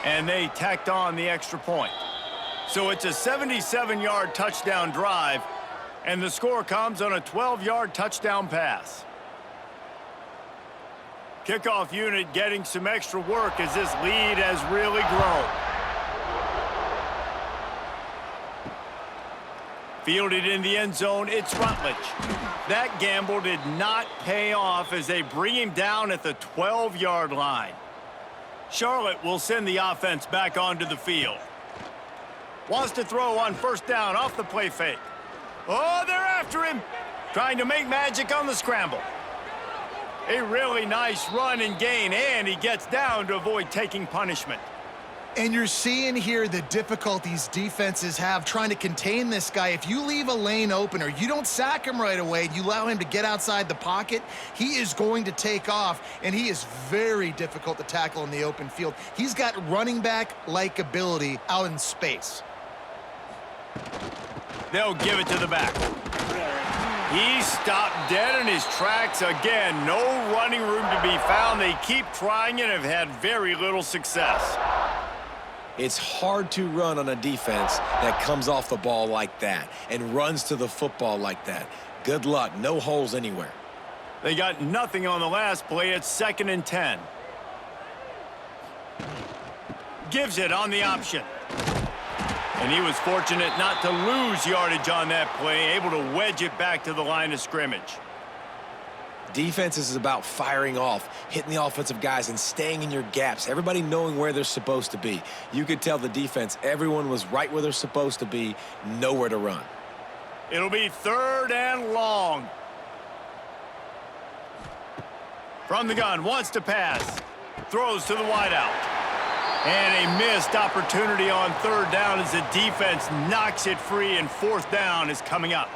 And they tacked on the extra point. So it's a 77-yard touchdown drive, and the score comes on a 12-yard touchdown pass. Kickoff unit getting some extra work as this lead has really grown. Fielded in the end zone, it's Rutledge. That gamble did not pay off as they bring him down at the 12-yard line. Charlotte will send the offense back onto the field. Wants to throw on first down off the play fake. Oh, they're after him. Trying to make magic on the scramble. A really nice run and gain, and he gets down to avoid taking punishment. And you're seeing here the difficulties defenses have trying to contain this guy. If you leave a lane open or you don't sack him right away, you allow him to get outside the pocket, he is going to take off, and he is very difficult to tackle in the open field. He's got running back-like ability out in space. They'll give it to the back. He stopped dead in his tracks again. No running room to be found. They keep trying and have had very little success. It's hard to run on a defense that comes off the ball like that and runs to the football like that. Good luck. No holes anywhere. They got nothing on the last play. It's 2nd and 10. Gives it on the option. And he was fortunate not to lose yardage on that play, able to wedge it back to the line of scrimmage. Defense is about firing off, hitting the offensive guys, and staying in your gaps. Everybody knowing where they're supposed to be. You could tell the defense, everyone was right where they're supposed to be, nowhere to run. It'll be 3rd and long. From the gun, wants to pass. Throws to the wideout. And a missed opportunity on 3rd down as the defense knocks it free, and 4th down is coming up.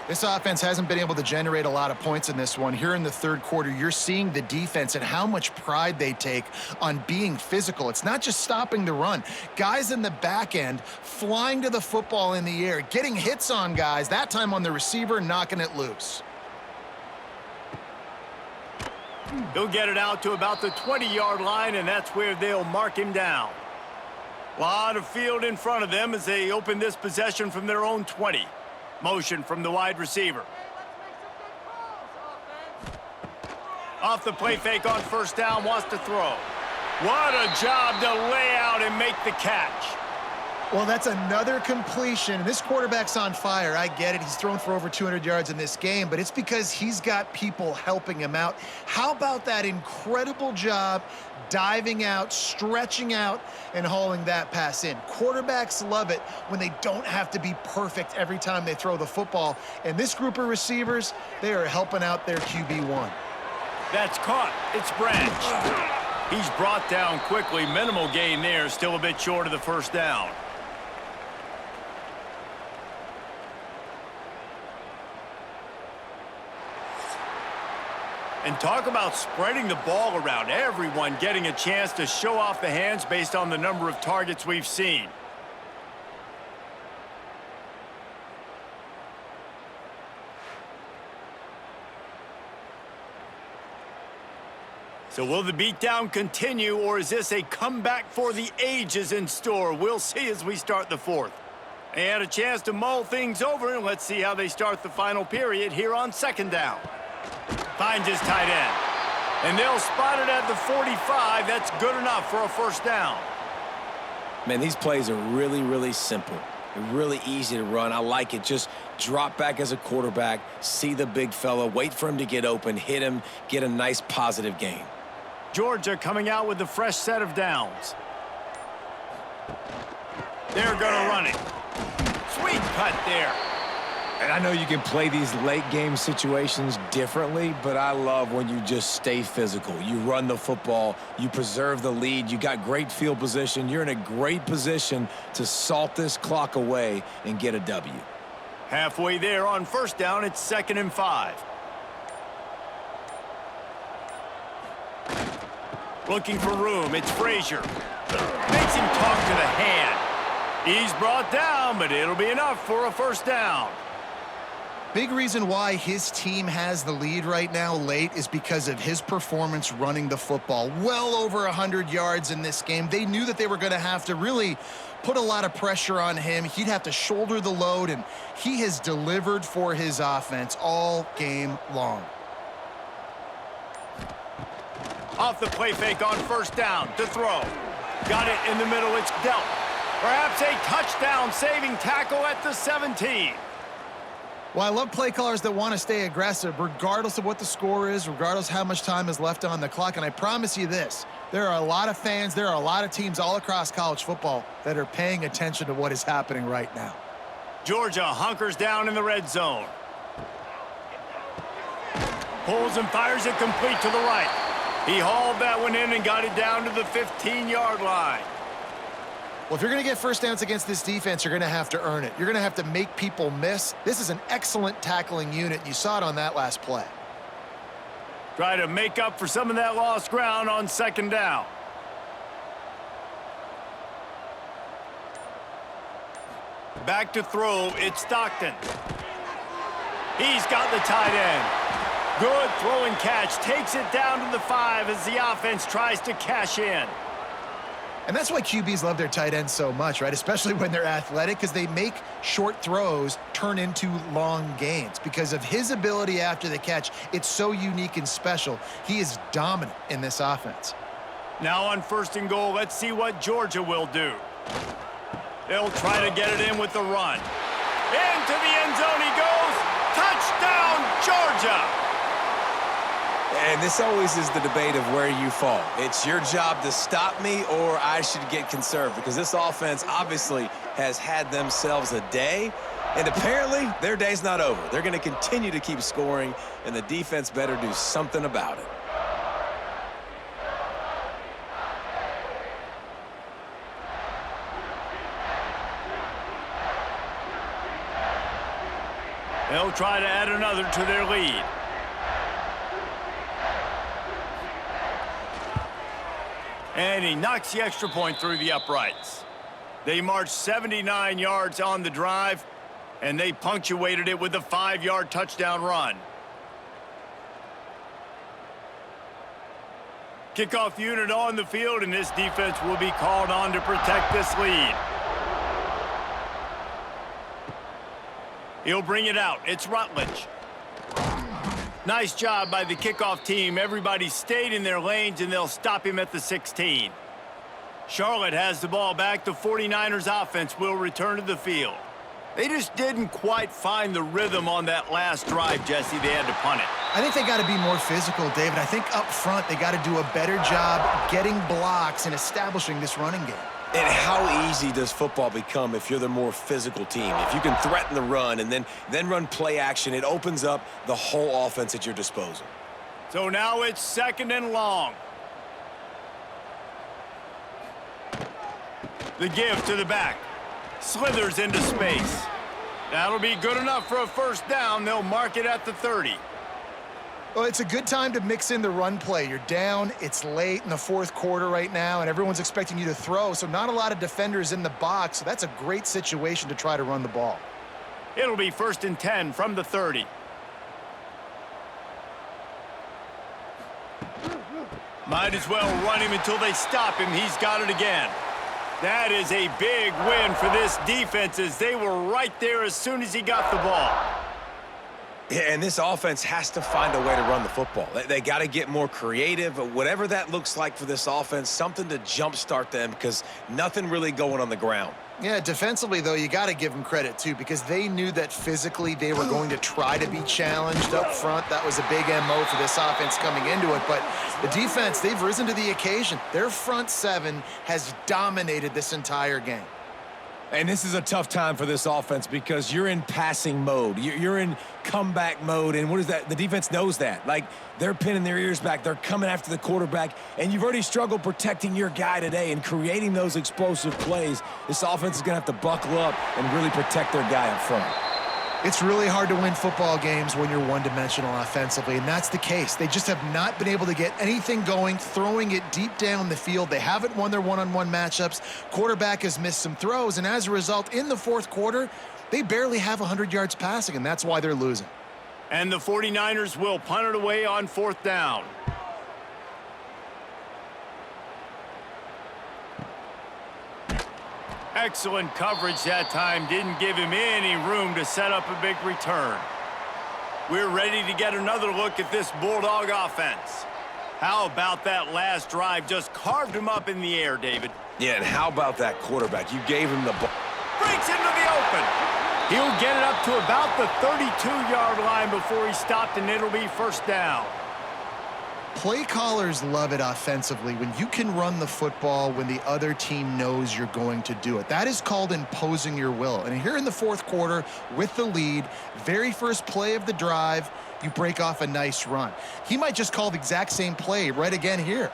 This offense hasn't been able to generate a lot of points in this one. Here in the 3rd quarter, you're seeing the defense and how much pride they take on being physical. It's not just stopping the run. Guys in the back end flying to the football in the air, getting hits on guys, that time on the receiver, knocking it loose. He'll get it out to about the 20-yard line, and that's where they'll mark him down. A lot of field in front of them as they open this possession from their own 20. Motion from the wide receiver. Off the play fake on first down, wants to throw. What a job to lay out and make the catch. Well, that's another completion. This quarterback's on fire. I get it. He's thrown for over 200 yards in this game, but it's because he's got people helping him out. How about that incredible job diving out, stretching out, and hauling that pass in? Quarterbacks love it when they don't have to be perfect every time they throw the football. And this group of receivers, they are helping out their QB1. That's caught. It's Branch. He's brought down quickly. Minimal gain there. Still a bit short of the first down. And talk about spreading the ball around. Everyone getting a chance to show off the hands based on the number of targets we've seen. So will the beatdown continue, or is this a comeback for the ages in store? We'll see as we start the 4th. They had a chance to mull things over, and let's see how they start the final period here on 2nd down. Finds his tight end. And they'll spot it at the 45. That's good enough for a first down. Man, these plays are really, really simple. They're really easy to run. I like it. Just drop back as a quarterback, see the big fella, wait for him to get open, hit him, get a nice positive gain. Georgia coming out with a fresh set of downs. They're going to run it. Sweet cut there. And I know you can play these late-game situations differently, but I love when you just stay physical. You run the football, you preserve the lead, you got great field position. You're in a great position to salt this clock away and get a W. Halfway there on first down, it's 2nd and 5. Looking for room, it's Frazier. Makes him talk to the hand. He's brought down, but it'll be enough for a first down. Big reason why his team has the lead right now late is because of his performance running the football. Well over 100 yards in this game. They knew that they were going to have to really put a lot of pressure on him. He'd have to shoulder the load, and he has delivered for his offense all game long. Off the play fake on first down to throw. Got it in the middle, it's dealt. Perhaps a touchdown-saving tackle at the 17. Well, I love play callers that want to stay aggressive, regardless of what the score is, regardless how much time is left on the clock. And I promise you this, there are a lot of fans, there are a lot of teams all across college football that are paying attention to what is happening right now. Georgia hunkers down in the red zone. Pulls and fires it complete to the right. He hauled that one in and got it down to the 15-yard line. Well, if you're going to get first downs against this defense, you're going to have to earn it. You're going to have to make people miss. This is an excellent tackling unit. You saw it on that last play. Try to make up for some of that lost ground on 2nd down. Back to throw, it's Stockton. He's got the tight end. Good throw and catch. Takes it down to the 5 as the offense tries to cash in. And that's why QBs love their tight ends so much, right? Especially when they're athletic, because they make short throws turn into long gains. Because of his ability after the catch, it's so unique and special. He is dominant in this offense. Now on 1st and goal, let's see what Georgia will do. They'll try to get it in with the run. Into the end zone he goes. Touchdown, Georgia! And this always is the debate of where you fall. It's your job to stop me, or I should get conserved, because this offense obviously has had themselves a day, and apparently their day's not over. They're going to continue to keep scoring, and the defense better do something about it. They'll try to add another to their lead. And he knocks the extra point through the uprights. They marched 79 yards on the drive, and they punctuated it with a 5-yard touchdown run. Kickoff unit on the field, and this defense will be called on to protect this lead. He'll bring it out. It's Rutledge. Nice job by the kickoff team. Everybody stayed in their lanes, and they'll stop him at the 16. Charlotte has the ball back. The 49ers offense will return to the field. They just didn't quite find the rhythm on that last drive, Jesse. They had to punt it. I think they got to be more physical, David. I think up front they got to do a better job getting blocks and establishing this running game. And how easy does football become if you're the more physical team? If you can threaten the run and then run play action, it opens up the whole offense at your disposal. So now it's 2nd and long. The give to the back. Slithers into space. That'll be good enough for a first down. They'll mark it at the 30. Well, it's a good time to mix in the run play. You're down, it's late in the 4th quarter right now, and everyone's expecting you to throw, so not a lot of defenders in the box, so that's a great situation to try to run the ball. It'll be 1st and 10 from the 30. Might as well run him until they stop him. He's got it again. That is a big win for this defense, as they were right there as soon as he got the ball. Yeah, and this offense has to find a way to run the football. They got to get more creative, whatever that looks like for this offense, something to jumpstart them, because nothing really going on the ground. Yeah, defensively, though, you got to give them credit, too, because they knew that physically they were going to try to be challenged up front. That was a big MO for this offense coming into it. But the defense, they've risen to the occasion. Their front seven has dominated this entire game. And this is a tough time for this offense because you're in passing mode. You're in comeback mode, and what is that? The defense knows that. Like, they're pinning their ears back. They're coming after the quarterback, and you've already struggled protecting your guy today and creating those explosive plays. This offense is going to have to buckle up and really protect their guy up front. It's really hard to win football games when you're one-dimensional offensively, and that's the case. They just have not been able to get anything going, throwing it deep down the field. They haven't won their one-on-one matchups. Quarterback has missed some throws, and as a result, in the fourth quarter, they barely have 100 yards passing, and that's why they're losing. And the 49ers will punt it away on fourth down. Excellent coverage that time. Didn't give him any room to set up a big return. We're ready to get another look at this Bulldog offense. How about that last drive? Just carved him up in the air, David. Yeah, and how about that quarterback? You gave him the ball. Breaks into the open. He'll get it up to about the 32-yard line before he stopped, and it'll be first down. Play callers love it offensively when you can run the football when the other team knows you're going to do it. That is called imposing your will. And here in the fourth quarter with the lead, very first play of the drive, you break off a nice run. He might just call the exact same play right again here.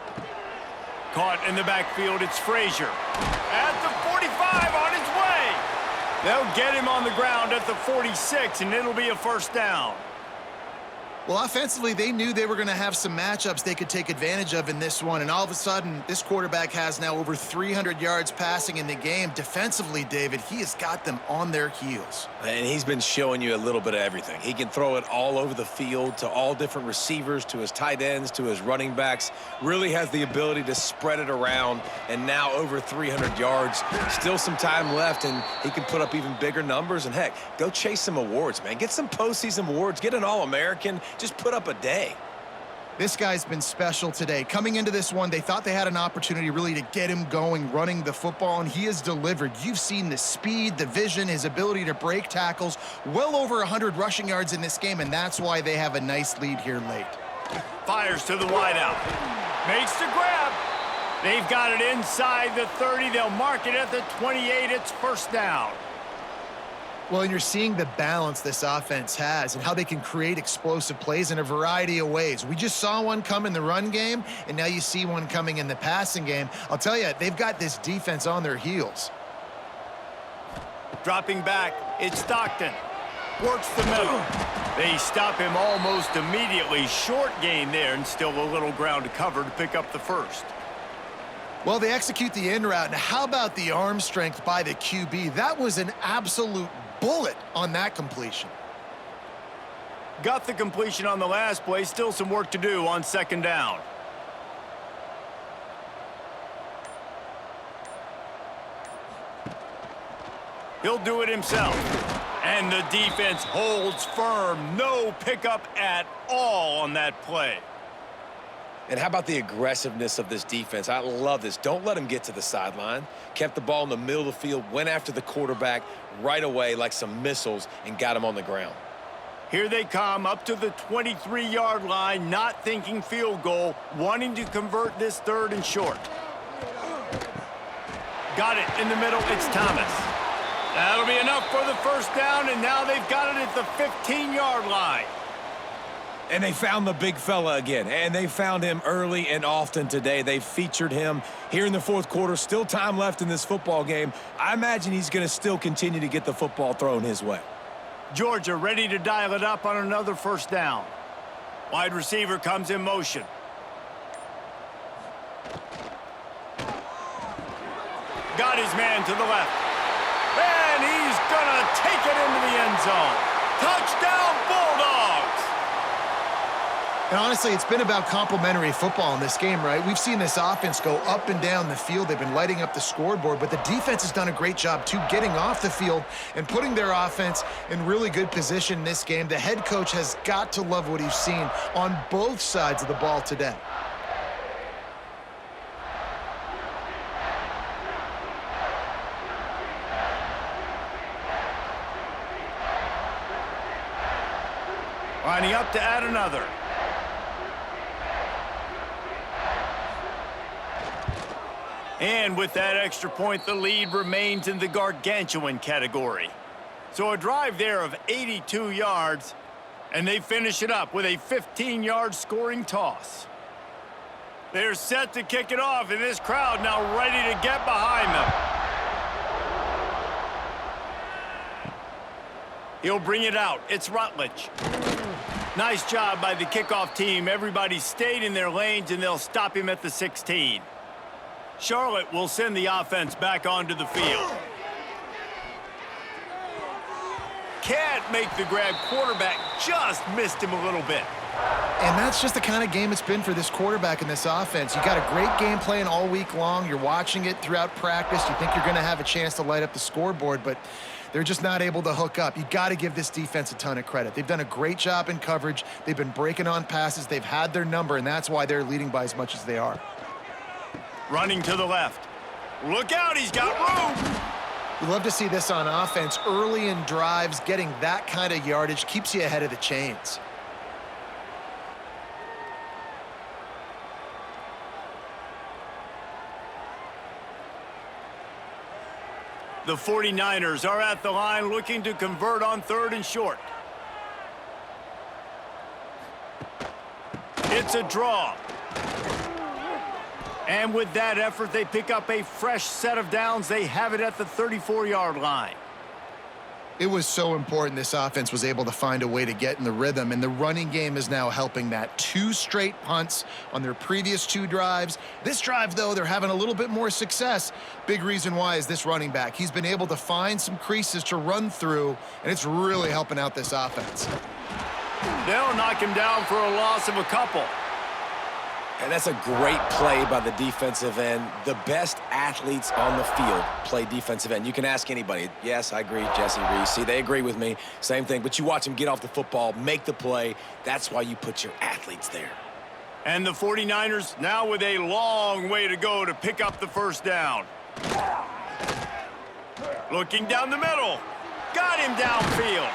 Caught in the backfield, it's Frazier. At the 45, on his way. They'll get him on the ground at the 46, and it'll be a first down. Well, offensively, they knew they were going to have some matchups they could take advantage of in this one, and all of a sudden, this quarterback has now over 300 yards passing in the game. Defensively, David, he has got them on their heels. And he's been showing you a little bit of everything. He can throw it all over the field to all different receivers, to his tight ends, to his running backs. Really has the ability to spread it around, and now over 300 yards. Still some time left, and he can put up even bigger numbers. And, heck, go chase some awards, man. Get some postseason awards. Get an All-American. Just put up a day. This guy's been special today. Coming into this one, they thought they had an opportunity really to get him going, running the football, and he has delivered. You've seen the speed, the vision, his ability to break tackles, well over 100 rushing yards in this game, and that's why they have a nice lead here late. Fires to the wideout. Makes the grab. They've got it inside the 30. They'll mark it at the 28. It's first down. Well, and you're seeing the balance this offense has and how they can create explosive plays in a variety of ways. We just saw one come in the run game, and now you see one coming in the passing game. I'll tell you, they've got this defense on their heels. Dropping back, it's Stockton. Works the middle. They stop him almost immediately. Short gain there, and still a little ground to cover to pick up the first. Well, they execute the in route. Now, how about the arm strength by the QB? That was an absolute bullet on that completion. Got the completion on the last play. Still some work to do on second down. He'll do it himself. And the defense holds firm. No pickup at all on that play. And how about the aggressiveness of this defense? I love this. Don't let him get to the sideline. Kept the ball in the middle of the field, went after the quarterback right away like some missiles, and got him on the ground. Here they come up to the 23-yard line, not thinking field goal, wanting to convert this third and short. Got it in the middle. It's Thomas. That'll be enough for the first down, and now they've got it at the 15-yard line. And they found the big fella again, and they found him early and often today. They featured him here in the fourth quarter. Still time left in this football game. I imagine he's going to still continue to get the football thrown his way. Georgia ready to dial it up on another first down. Wide receiver comes in motion. Got his man to the left. And he's going to take it into the end zone. Touchdown, Bulldogs! And honestly, it's been about complementary football in this game, right? We've seen this offense go up and down the field. They've been lighting up the scoreboard, but the defense has done a great job, too, getting off the field and putting their offense in really good position in this game. The head coach has got to love what he's seen on both sides of the ball today. Lining up to add another. And with that extra point, the lead remains in the gargantuan category. So a drive there of 82 yards, and they finish it up with a 15-yard scoring toss. They're set to kick it off, and this crowd now ready to get behind them. He'll bring it out. It's Rutledge. Nice job by the kickoff team. Everybody stayed in their lanes, and they'll stop him at the 16. Charlotte will send the offense back onto the field. Can't make the grab. Quarterback just missed him a little bit. And that's just the kind of game it's been for this quarterback in this offense. You got a great game plan all week long. You're watching it throughout practice. You think you're going to have a chance to light up the scoreboard, but they're just not able to hook up. You got to give this defense a ton of credit. They've done a great job in coverage. They've been breaking on passes. They've had their number, and that's why they're leading by as much as they are. Running to the left. Look out, he's got room. We love to see this on offense. Early in drives, getting that kind of yardage keeps you ahead of the chains. The 49ers are at the line looking to convert on 3rd and short. It's a draw. And with that effort, they pick up a fresh set of downs. They have it at the 34-yard line. It was so important this offense was able to find a way to get in the rhythm, and the running game is now helping that. 2 straight punts on their previous 2 drives. This drive, though, they're having a little bit more success. Big reason why is this running back. He's been able to find some creases to run through, and it's really helping out this offense. They'll knock him down for a loss of a couple. And that's a great play by the defensive end. The best athletes on the field play defensive end. You can ask anybody. Yes, I agree, Jesse Reese. See, they agree with me. Same thing. But you watch them get off the football, make the play. That's why you put your athletes there. And the 49ers now with a long way to go to pick up the first down. Looking down the middle. Got him downfield.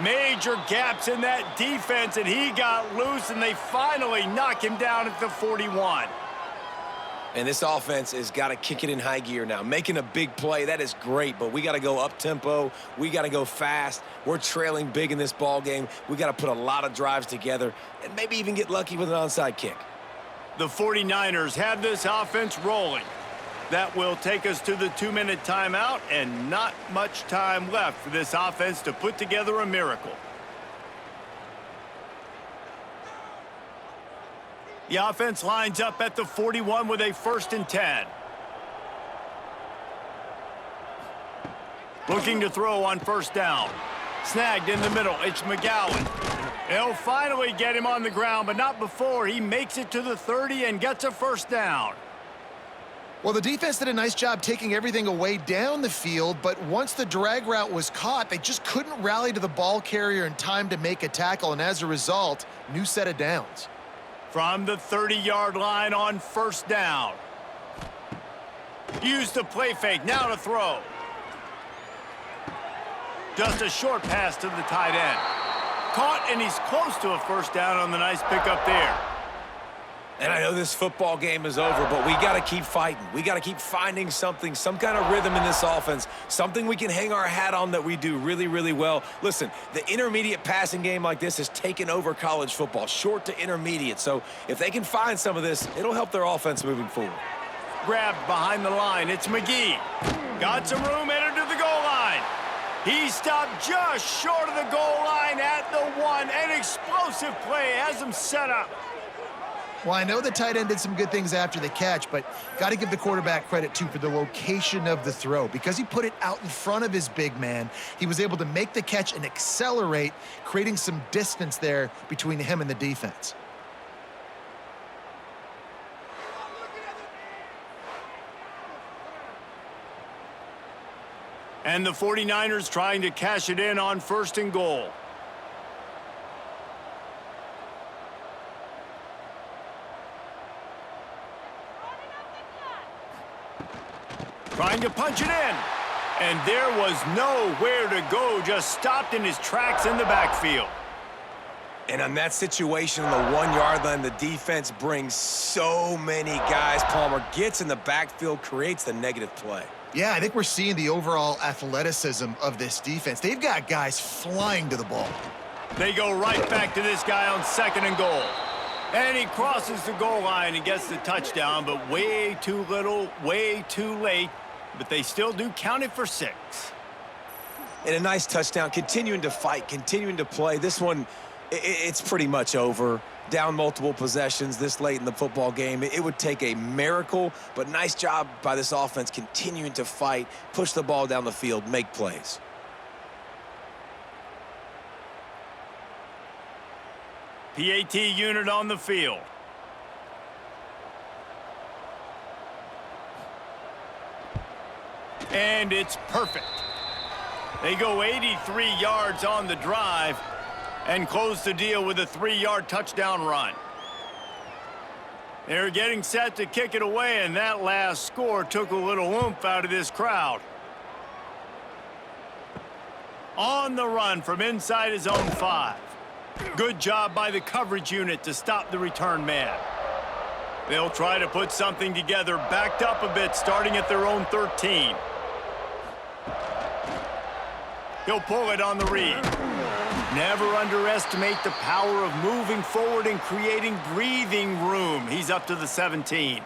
Major gaps in that defense, and he got loose, and they finally knock him down at the 41. And this offense has got to kick it in high gear now. Making a big play, that is great, but we got to go up-tempo. We got to go fast. We're trailing big in this ball game. We got to put a lot of drives together and maybe even get lucky with an onside kick. The 49ers have this offense rolling. That will take us to the 2-minute timeout, and not much time left for this offense to put together a miracle. The offense lines up at the 41 with a 1st and 10. Looking to throw on 1st down. Snagged in the middle. It's McGowan. They'll finally get him on the ground, but not before he makes it to the 30 and gets a 1st down. Well, the defense did a nice job taking everything away down the field, but once the drag route was caught, they just couldn't rally to the ball carrier in time to make a tackle, and as a result, new set of downs. From the 30-yard line on 1st down. Use the play fake, now to throw. Just a short pass to the tight end. Caught, and he's close to a 1st down on the nice pickup there. And I know this football game is over, but we got to keep fighting. We got to keep finding something, some kind of rhythm in this offense, something we can hang our hat on that we do really, really well. Listen, the intermediate passing game like this has taken over college football, short to intermediate. So if they can find some of this, it'll help their offense moving forward. Grabbed behind the line. It's McGee. Got some room, entered to the goal line. He stopped just short of the goal line at the 1. An explosive play has him set up. Well, I know the tight end did some good things after the catch, but got to give the quarterback credit, too, for the location of the throw. Because he put it out in front of his big man, he was able to make the catch and accelerate, creating some distance there between him and the defense. And the 49ers trying to cash it in on 1st and goal. Trying to punch it in. And there was nowhere to go, just stopped in his tracks in the backfield. And on that situation on the 1 yard line, the defense brings so many guys. Palmer gets in the backfield, creates the negative play. Yeah, I think we're seeing the overall athleticism of this defense. They've got guys flying to the ball. They go right back to this guy on 2nd and goal. And he crosses the goal line and gets the touchdown, but way too little, way too late. But they still do count it for 6. And a nice touchdown, continuing to fight, continuing to play. This one, it's pretty much over. Down multiple possessions this late in the football game. It would take a miracle, but nice job by this offense continuing to fight, push the ball down the field, make plays. PAT unit on the field. And it's perfect. They go 83 yards on the drive and close the deal with a 3-yard touchdown run. They're getting set to kick it away, and that last score took a little oomph out of this crowd. On the run from inside his own 5. Good job by the coverage unit to stop the return man. They'll try to put something together, backed up a bit, starting at their own 13. He'll pull it on the read. Never underestimate the power of moving forward and creating breathing room. He's up to the 17.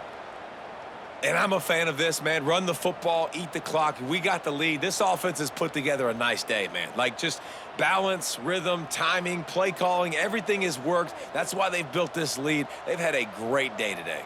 And I'm a fan of this, man. Run the football, eat the clock. We got the lead. This offense has put together a nice day, man. Like, just balance, rhythm, timing, play calling, everything has worked. That's why they've built this lead. They've had a great day today.